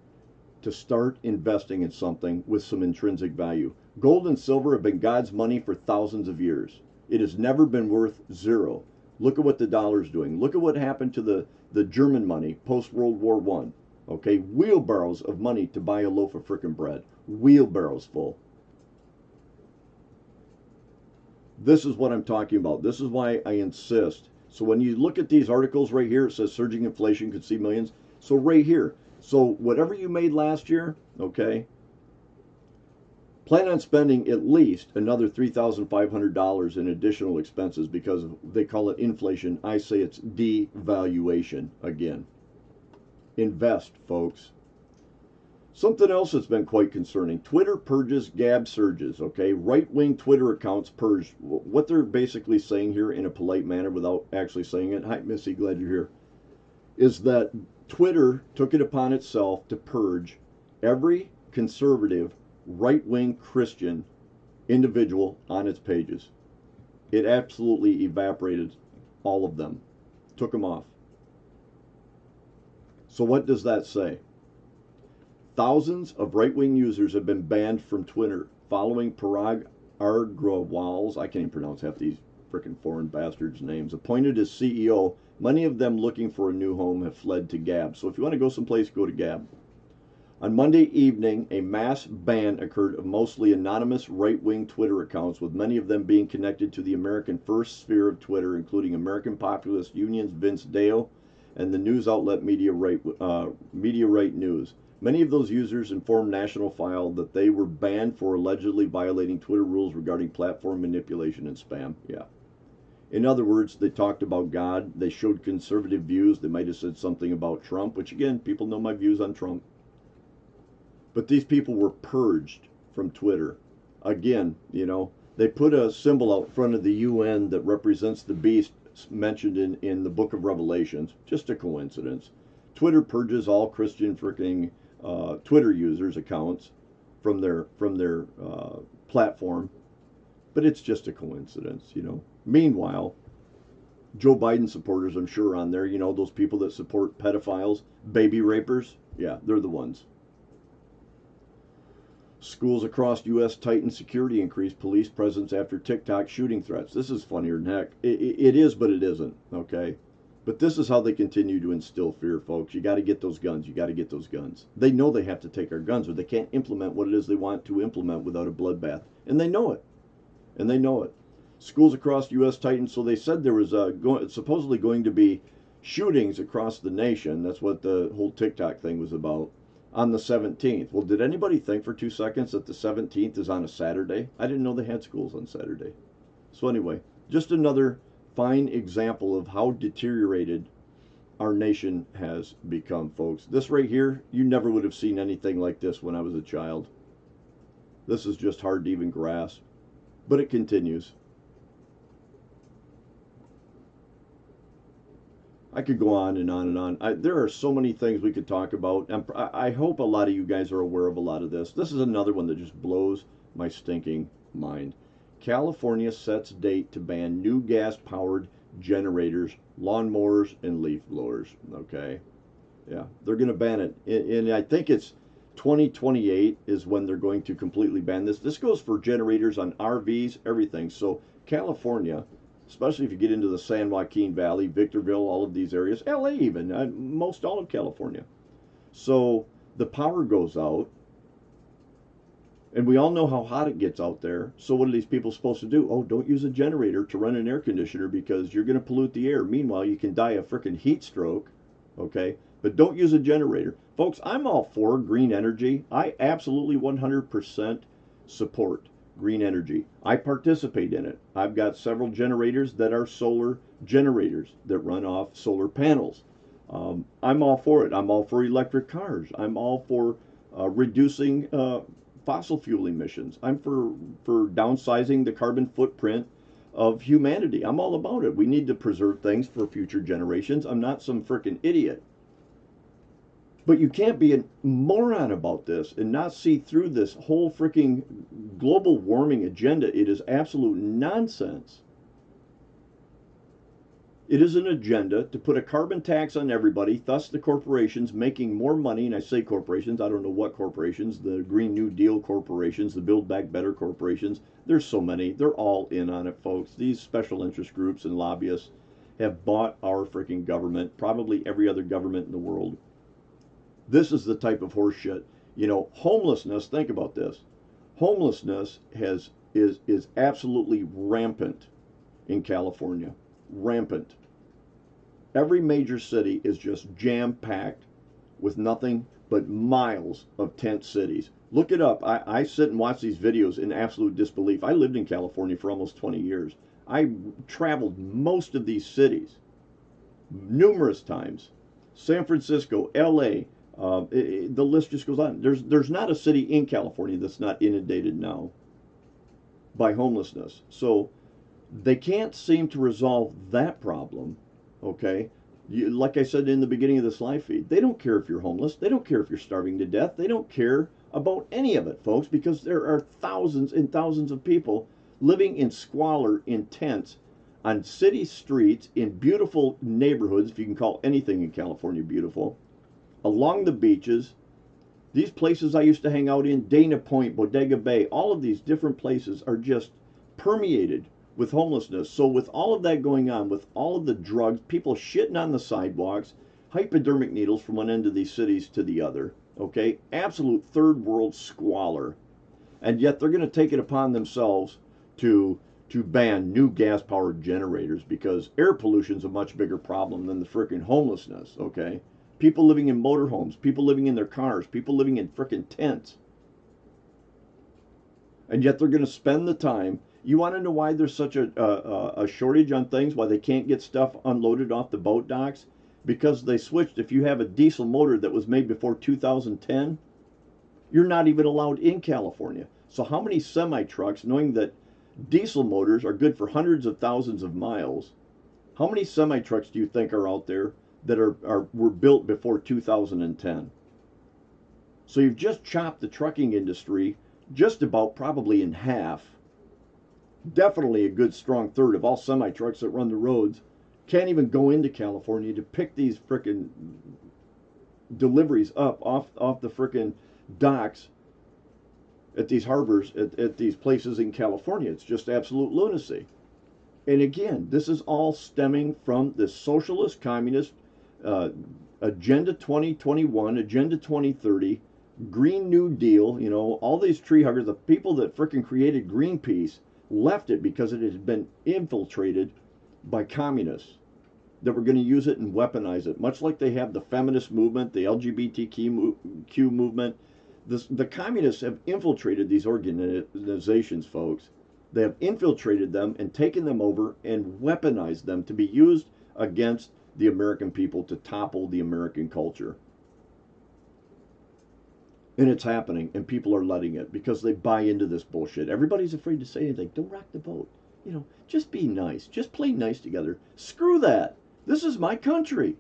to start investing in something with some intrinsic value. Gold and silver have been God's money for thousands of years. It has never been worth zero. Look at what the dollar's doing. Look at what happened to the German money post-World War I. Okay, wheelbarrows of money to buy a loaf of frickin' bread. Wheelbarrows full. This is what I'm talking about. This is why I insist. So when you look at these articles right here, it says surging inflation could see millions. So right here. So whatever you made last year, okay, plan on spending at least another $3,500 in additional expenses, because they call it inflation. I say it's devaluation again. Invest, folks. Something else that's been quite concerning. Twitter purges, Gab surges, okay? Right-wing Twitter accounts purged. What they're basically saying here in a polite manner without actually saying it, hi Missy, glad you're here, is that Twitter took it upon itself to purge every conservative, right-wing Christian individual on its pages. It absolutely evaporated all of them. Took them off. So what does that say? Thousands of right-wing users have been banned from Twitter following Parag Agrawal's, I can't even pronounce half these frickin' foreign bastards' names, appointed as CEO. Many of them looking for a new home have fled to Gab. So if you want to go someplace, go to Gab. On Monday evening, a mass ban occurred of mostly anonymous right-wing Twitter accounts, with many of them being connected to the American first sphere of Twitter, including American Populist Union's Vince Dale and the news outlet Media Right News. Many of those users informed National File that they were banned for allegedly violating Twitter rules regarding platform manipulation and spam. Yeah. In other words, they talked about God. They showed conservative views. They might have said something about Trump, which again, people know my views on Trump. But these people were purged from Twitter. Again, you know, they put a symbol out front of the UN that represents the beast mentioned in the book of Revelations. Just a coincidence. Twitter purges all Christian freaking Twitter users' accounts from their platform, but it's just a coincidence, you know. Meanwhile, Joe Biden supporters, I'm sure, are on there. You know, those people that support pedophiles, baby rapers. Yeah, they're the ones. Schools across U.S. tighten security, increase police presence after TikTok shooting threats. This is funnier than heck. It is, but it isn't, okay? But this is how they continue to instill fear, folks. You got to get those guns. You got to get those guns. They know they have to take our guns, or they can't implement what it is they want to implement without a bloodbath. And they know it. And they know it. Schools across the U.S. tightened. So they said there was supposedly going to be shootings across the nation. That's what the whole TikTok thing was about. On the 17th. Well, did anybody think for 2 seconds that the 17th is on a Saturday? I didn't know they had schools on Saturday. So anyway, just another fine example of how deteriorated our nation has become, folks. This right here, you never would have seen anything like this when I was a child. This is just hard to even grasp. But it continues. I could go on and on and on. There are so many things we could talk about. And I hope a lot of you guys are aware of a lot of this. This is another one that just blows my stinking mind. California sets date to ban new gas-powered generators, lawnmowers, and leaf blowers. Okay. Yeah, they're going to ban it. And I think it's 2028 is when they're going to completely ban this. This goes for generators on RVs, everything. So California, especially if you get into the San Joaquin Valley, Victorville, all of these areas, LA even, most all of California. So the power goes out, and we all know how hot it gets out there. So what are these people supposed to do? Oh, don't use a generator to run an air conditioner because you're going to pollute the air. Meanwhile, you can die a freaking heat stroke, okay? But don't use a generator. Folks, I'm all for green energy. I absolutely 100% support green energy. I participate in it. I've got several generators that are solar generators that run off solar panels. I'm all for it. I'm all for electric cars. I'm all for reducing fossil fuel emissions. I'm for downsizing the carbon footprint of humanity. I'm all about it. We need to preserve things for future generations. I'm not some freaking idiot. But you can't be a moron about this and not see through this whole freaking global warming agenda. It is absolute nonsense. It is an agenda to put a carbon tax on everybody, thus the corporations making more money. And I say corporations, I don't know what corporations, the Green New Deal corporations, the Build Back Better corporations. There's so many. They're all in on it, folks. These special interest groups and lobbyists have bought our freaking government, probably every other government in the world. This is the type of horse shit. You know, homelessness, think about this. Homelessness is absolutely rampant in California. Rampant. Every major city is just jam-packed with nothing but miles of tent cities. Look it up. I sit and watch these videos in absolute disbelief. I lived in California for almost 20 years. I traveled most of these cities numerous times. San Francisco, LA, the list just goes on. There's not a city in California that's not inundated now by homelessness. So they can't seem to resolve that problem, okay? Like I said in the beginning of this live feed, they don't care if you're homeless. They don't care if you're starving to death. They don't care about any of it, folks, because there are thousands and thousands of people living in squalor in tents on city streets in beautiful neighborhoods, if you can call anything in California beautiful, along the beaches. These places I used to hang out in, Dana Point, Bodega Bay, all of these different places are just permeated with homelessness. So with all of that going on, with all of the drugs, people shitting on the sidewalks, hypodermic needles from one end of these cities to the other, okay? Absolute third world squalor. And yet they're going to take it upon themselves to ban new gas-powered generators because air pollution is a much bigger problem than the frickin' homelessness, okay? People living in motorhomes, people living in their cars, people living in frickin' tents. And yet they're going to spend the time. You want to know why there's such a shortage on things, why they can't get stuff unloaded off the boat docks? Because they switched. If you have a diesel motor that was made before 2010, you're not even allowed in California. So how many semi-trucks, knowing that diesel motors are good for hundreds of thousands of miles, how many semi-trucks do you think are out there that were built before 2010? So you've just chopped the trucking industry just about probably in half. Definitely a good strong third of all semi-trucks that run the roads can't even go into California to pick these frickin' deliveries up off the frickin' docks at these harbors, at these places in California. It's just absolute lunacy. And again, this is all stemming from the socialist, communist, Agenda 2021, Agenda 2030, Green New Deal, you know, all these tree huggers, the people that frickin' created Greenpeace left it because it had been infiltrated by communists that were going to use it and weaponize it, much like they have the feminist movement, the LGBTQ movement. The communists have infiltrated these organizations, folks. They have infiltrated them and taken them over and weaponized them to be used against the American people, to topple the American culture. And it's happening, and people are letting it because they buy into this bullshit. Everybody's afraid to say anything. Don't rock the boat. You know, just be nice. Just play nice together. Screw that. This is my country.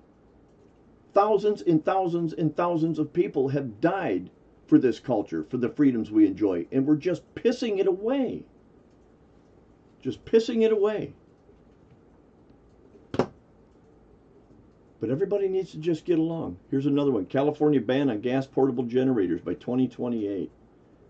Thousands and thousands and thousands of people have died for this culture, for the freedoms we enjoy, and we're just pissing it away. Just pissing it away. But everybody needs to just get along. Here's another one. California ban on gas portable generators by 2028.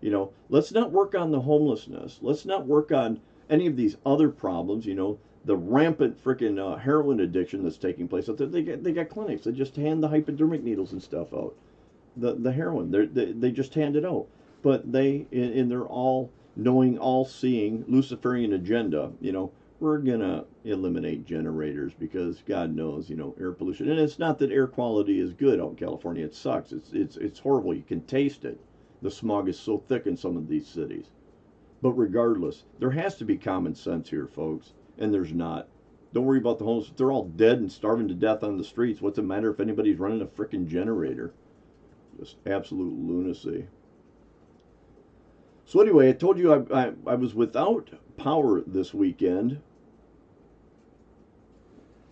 You know, let's not work on the homelessness. Let's not work on any of these other problems, you know, the rampant freaking heroin addiction that's taking place. They got clinics. They just hand the hypodermic needles and stuff out. The heroin, they just hand it out. But they, in their all-knowing, all-seeing Luciferian agenda, you know, we're going to eliminate generators because God knows, you know, air pollution. And it's not that air quality is good out in California. It sucks. It's horrible. You can taste it. The smog is so thick in some of these cities. But regardless, there has to be common sense here, folks. And there's not. Don't worry about the homeless. They're all dead and starving to death on the streets. What's it matter if anybody's running a frickin' generator? Just absolute lunacy. So anyway, I told you I was without power this weekend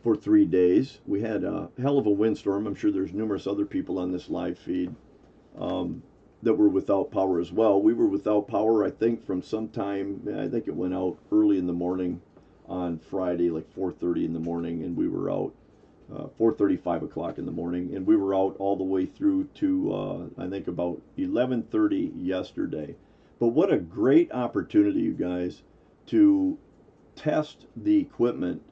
for 3 days. We had a hell of a windstorm. I'm sure there's numerous other people on this live feed that were without power as well. We were without power, I think, from sometime, I think it went out early in the morning on Friday, like 4:30 in the morning, and we were out 4:30, 5 o'clock in the morning, and we were out all the way through to, I think, about 11:30 yesterday. But what a great opportunity, you guys, to test the equipment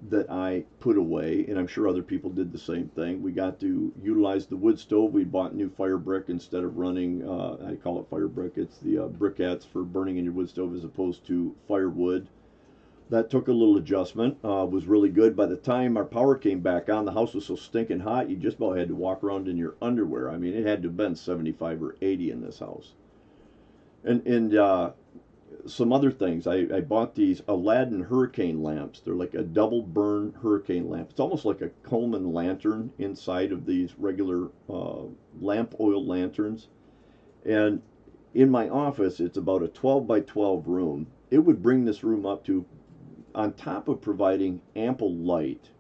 that I put away, and I'm sure other people did the same thing. We got to utilize the wood stove. We bought new fire brick instead of running, I call it fire brick. It's the briquettes for burning in your wood stove as opposed to firewood. That took a little adjustment, was really good. By the time our power came back on, the house was so stinking hot, you just about had to walk around in your underwear. I mean, it had to have been 75 or 80 in this house. And some other things. I bought these Aladdin hurricane lamps. They're like a double burn hurricane lamp. It's almost like a Coleman lantern inside of these regular lamp oil lanterns. And in my office, it's about a 12 by 12 room. It would bring this room up to, on top of providing ample light,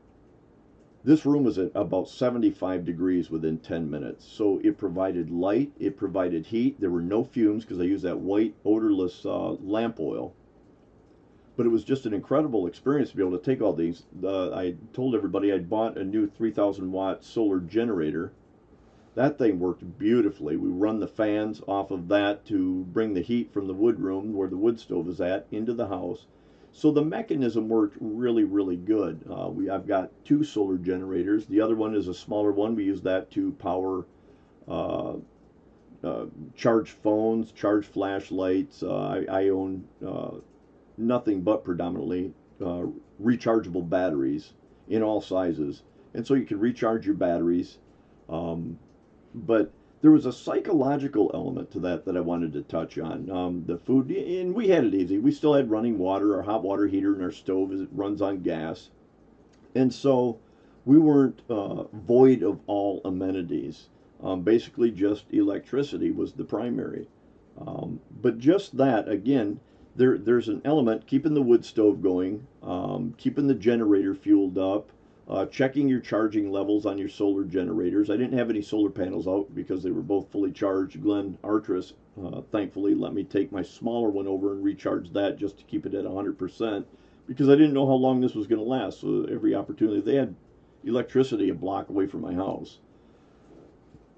this room was at about 75 degrees within 10 minutes. So it provided light, it provided heat. There were no fumes because I used that white, odorless lamp oil. But it was just an incredible experience to be able to take all these. I told everybody I'd bought a new 3,000 watt solar generator. That thing worked beautifully. We run the fans off of that to bring the heat from the wood room where the wood stove is at into the house. So the mechanism worked really, really good. I've got 2 solar generators. The other one is a smaller one. We use that to power, charge phones, charge flashlights. I own nothing but predominantly rechargeable batteries in all sizes. And so you can recharge your batteries. But there was a psychological element to that I wanted to touch on. The food, and we had it easy. We still had running water, our hot water heater, and our stove it runs on gas. And so we weren't void of all amenities. Basically just electricity was the primary. But just that, again, there's an element, keeping the wood stove going, keeping the generator fueled up, checking your charging levels on your solar generators. I didn't have any solar panels out because they were both fully charged. Glenn Artris, thankfully, let me take my smaller one over and recharge that just to keep it at 100% because I didn't know how long this was going to last. So every opportunity, they had electricity a block away from my house.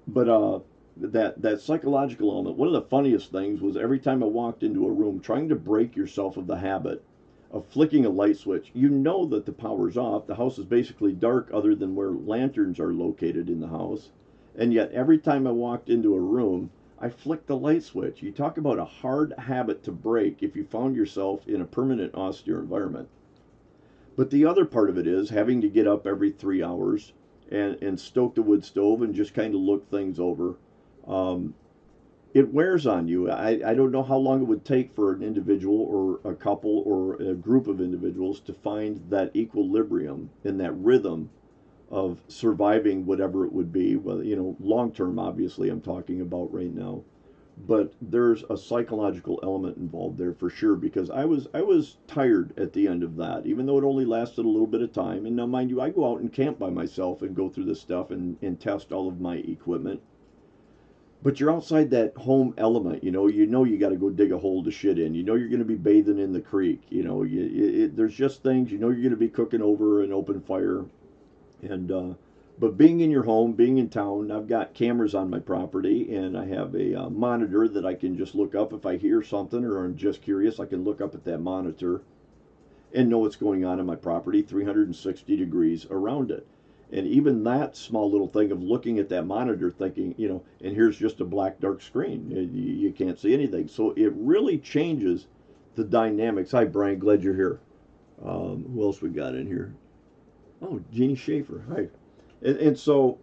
But that psychological element, one of the funniest things was every time I walked into a room, trying to break yourself of the habit of flicking a light switch. You know that the power's off. The house is basically dark other than where lanterns are located in the house. And yet every time I walked into a room, I flicked the light switch. You talk about a hard habit to break if you found yourself in a permanent austere environment. But the other part of it is having to get up every 3 hours and stoke the wood stove and just kind of look things over. It wears on you. I don't know how long it would take for an individual or a couple or a group of individuals to find that equilibrium and that rhythm of surviving whatever it would be. Well, you know, long term, obviously, I'm talking about right now. But there's a psychological element involved there for sure, because I was tired at the end of that, even though it only lasted a little bit of time. And now, mind you, I go out and camp by myself and go through this stuff and test all of my equipment. But you're outside that home element, you know you got to go dig a hole to shit in. You know you're going to be bathing in the creek. You know, there's just things, you know you're going to be cooking over an open fire. And but being in your home, being in town, I've got cameras on my property, and I have a monitor that I can just look up if I hear something or I'm just curious. I can look up at that monitor and know what's going on in my property 360 degrees around it. And even that small little thing of looking at that monitor thinking, you know, and here's just a black dark screen. You can't see anything. So it really changes the dynamics. Hi, Brian. Glad you're here. Who else we got in here? Oh, Jeannie Schaefer. Hi. And so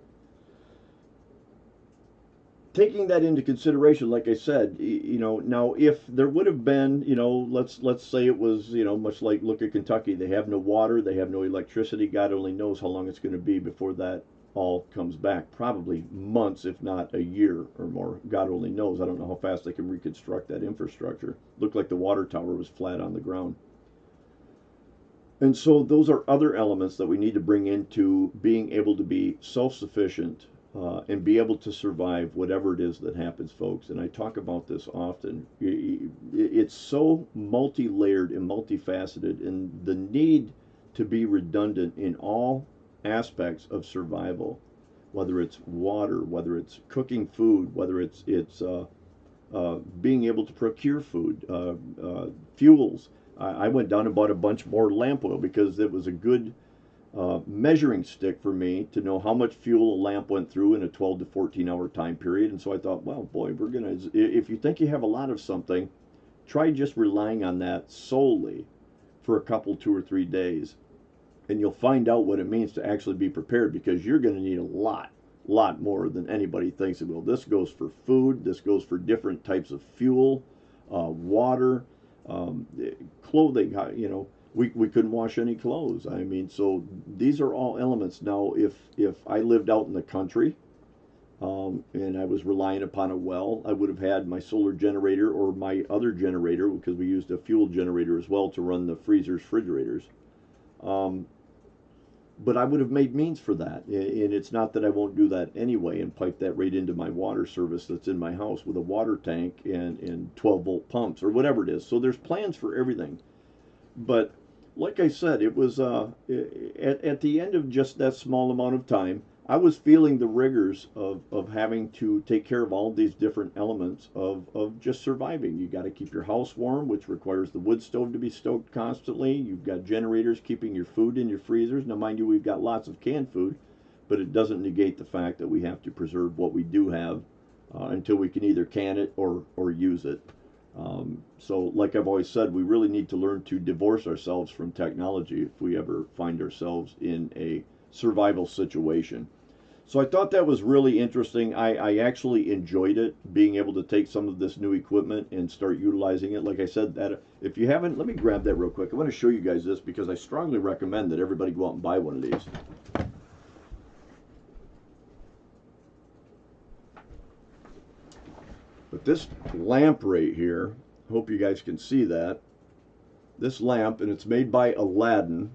taking that into consideration, like I said, you know, now if there would have been, you know, let's say it was, you know, much like look at Kentucky, they have no water, they have no electricity. God only knows how long it's going to be before that all comes back. Probably months, if not a year or more. God only knows. I don't know how fast they can reconstruct that infrastructure. Looked like the water tower was flat on the ground. And so those are other elements that we need to bring into being able to be self-sufficient and be able to survive whatever it is that happens, folks. And I talk about this often. It's so multi-layered and multifaceted, and the need to be redundant in all aspects of survival, whether it's water, whether it's cooking food, whether it's being able to procure food, fuels. I went down and bought a bunch more lamp oil because it was a good measuring stick for me to know how much fuel a lamp went through in a 12 to 14 hour time period. And so I thought, well, boy, we're going to, if you think you have a lot of something, try just relying on that solely for a couple, 2 or 3 days. And you'll find out what it means to actually be prepared, because you're going to need a lot more than anybody thinks it will. This goes for food. This goes for different types of fuel, water, clothing. You know, we couldn't wash any clothes. I mean, so these are all elements. Now, if I lived out in the country and I was relying upon a well, I would have had my solar generator or my other generator, because we used a fuel generator as well to run the freezers, refrigerators. But I would have made means for that. And it's not that I won't do that anyway and pipe that right into my water service that's in my house with a water tank and 12-volt pumps or whatever it is. So there's plans for everything. But like I said, it was at the end of just that small amount of time, I was feeling the rigors of having to take care of all these different elements of just surviving. You got to keep your house warm, which requires the wood stove to be stoked constantly. You've got generators keeping your food in your freezers. Now, mind you, we've got lots of canned food, but it doesn't negate the fact that we have to preserve what we do have until we can either can it or use it. So like I've always said, we really need to learn to divorce ourselves from technology if we ever find ourselves in a survival situation. So I thought that was really interesting. I actually enjoyed it, being able to take some of this new equipment and start utilizing it. Like I said, that if you haven't, let me grab that real quick. I want to show you guys this because I strongly recommend that everybody go out and buy one of these. But this lamp right here, hope you guys can see that. This lamp, and it's made by Aladdin.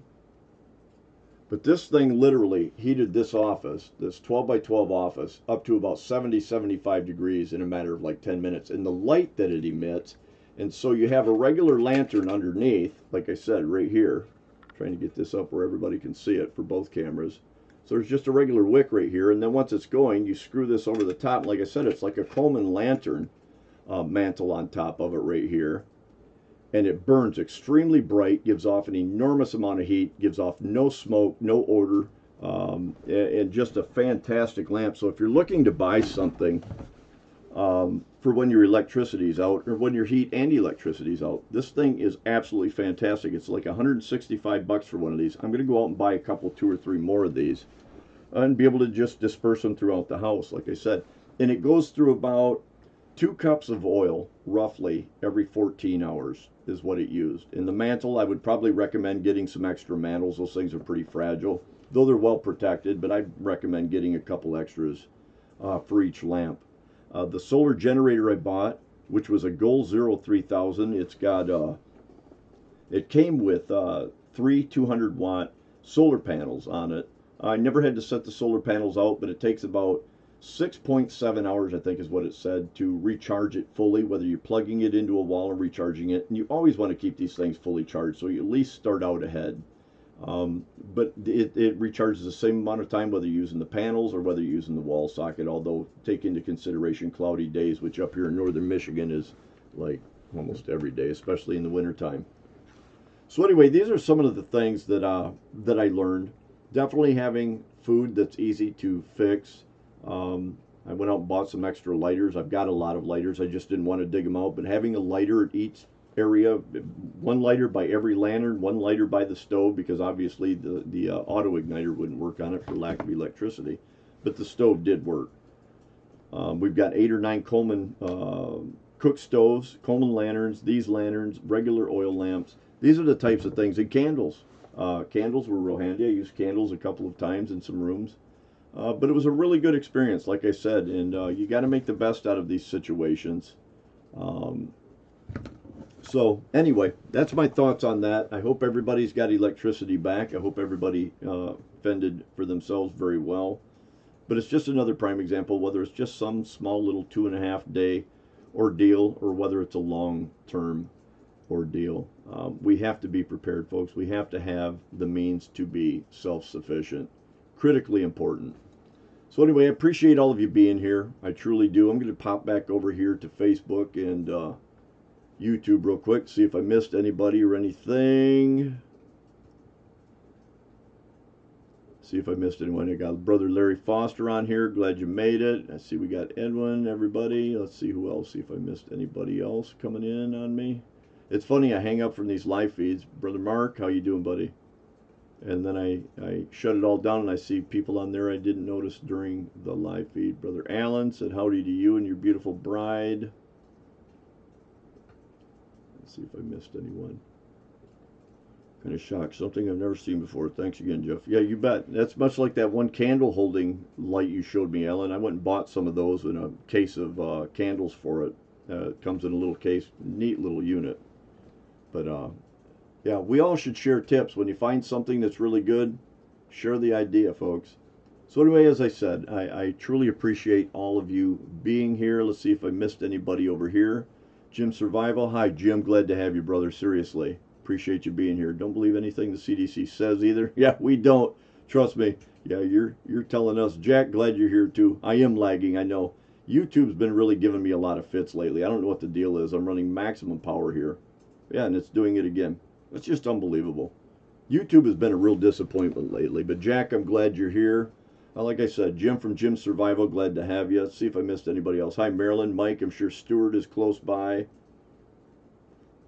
But this thing literally heated this office, this 12 by 12 office, up to about 70, 75 degrees in a matter of like 10 minutes. And the light that it emits, and so you have a regular lantern underneath, like I said, right here. I'm trying to get this up where everybody can see it for both cameras. So there's just a regular wick right here, and then once it's going, you screw this over the top. Like I said, it's like a Coleman lantern mantle on top of it right here. And it burns extremely bright, gives off an enormous amount of heat, gives off no smoke, no odor, and just a fantastic lamp. So if you're looking to buy something for when your electricity's out, or when your heat and electricity's out, this thing is absolutely fantastic. It's like $165 for one of these. I'm going to go out and buy a couple, 2 or 3 more of these and be able to just disperse them throughout the house, like I said. And it goes through about 2 cups of oil, roughly, every 14 hours is what it used. In the mantle, I would probably recommend getting some extra mantles. Those things are pretty fragile. though they're well protected, but I'd recommend getting a couple extras for each lamp. The solar generator I bought, which was a Goal Zero 3000, it came with 3 200-watt solar panels on it. I never had to set the solar panels out, but it takes about 6.7 hours, I think is what it said, to recharge it fully, whether you're plugging it into a wall or recharging it. And you always want to keep these things fully charged, so you at least start out ahead. But it recharges the same amount of time whether you're using the panels or whether you're using the wall socket, although take into consideration cloudy days, which up here in northern Michigan is like almost every day, especially in the wintertime. So anyway, these are some of the things that I learned. Definitely having food that's easy to fix. I went out and bought some extra lighters. I've got a lot of lighters. I just didn't want to dig them out. But having a lighter at each area, one lighter by every lantern, one lighter by the stove, because obviously the auto igniter wouldn't work on it for lack of electricity. But the stove did work. We've got 8 or 9 Coleman cook stoves, Coleman lanterns, these lanterns, regular oil lamps. These are the types of things. And candles. Candles were real handy. I used candles a couple of times in some rooms. But it was a really good experience, like I said, and you got to make the best out of these situations. So anyway, that's my thoughts on that. I hope everybody's got electricity back. I hope everybody fended for themselves very well. But it's just another prime example, whether it's just some small little 2.5-day ordeal or whether it's a long-term ordeal. We have to be prepared, folks. We have to have the means to be self-sufficient. Critically important. So anyway, I appreciate all of you being here. I truly do. I'm going to pop back over here to Facebook and YouTube real quick, see if I missed anybody or anything. See if I missed anyone. I got Brother Larry Foster on here. Glad you made it. I see we got Edwin, everybody. Let's see who else. See if I missed anybody else coming in on me. It's funny, I hang up from these live feeds. Brother Mark, how you doing, buddy? And then I shut it all down and I see people on there I didn't notice during the live feed. Brother Allen said howdy to you and your beautiful bride. Let's see if I missed anyone. Kind of shocked. Something I've never seen before. Thanks again, Jeff. Yeah, you bet. That's much like that one candle holding light you showed me, Alan. I went and bought some of those in a case of candles for it. It comes in a little case. Neat little unit. But yeah, we all should share tips. When you find something that's really good, share the idea, folks. So anyway, as I said, I truly appreciate all of you being here. Let's see if I missed anybody over here. Jim Survival. Hi, Jim. Glad to have you, brother. Seriously. Appreciate you being here. Don't believe anything the CDC says either. Yeah, we don't. Trust me. Yeah, you're telling us. Jack, glad you're here too. I am lagging, I know. YouTube's been really giving me a lot of fits lately. I don't know what the deal is. I'm running maximum power here. Yeah, and it's doing it again. It's just unbelievable. YouTube has been a real disappointment lately. But Jack, I'm glad you're here. Like I said, Jim from Jim's Survival, glad to have you. Let's see if I missed anybody else. Hi, Marilyn. Mike, I'm sure Stuart is close by.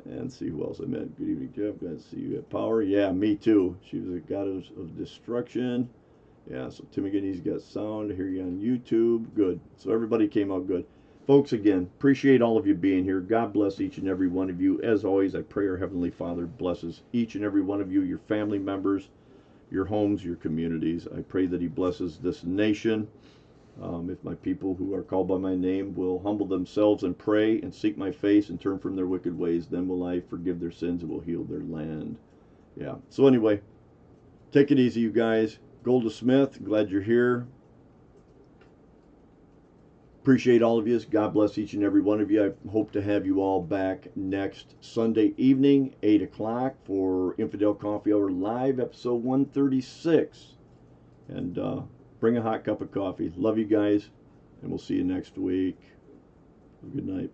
And see who else I met. Good evening, Jeff. Glad to see you at Power. Yeah, me too. She was a goddess of destruction. Yeah, so Tim again, he's got sound. I hear you on YouTube. Good. So everybody came out good. Folks, again, appreciate all of you being here. God bless each and every one of you. As always, I pray our Heavenly Father blesses each and every one of you, your family members, your homes, your communities. I pray that He blesses this nation. If my people who are called by my name will humble themselves and pray and seek my face and turn from their wicked ways, then will I forgive their sins and will heal their land. Yeah. So anyway, take it easy, you guys. Golda Smith, glad you're here. Appreciate all of you. God bless each and every one of you. I hope to have you all back next Sunday evening, 8 o'clock, for Infidel Coffee Hour Live, episode 136. And bring a hot cup of coffee. Love you guys, and we'll see you next week. Good night.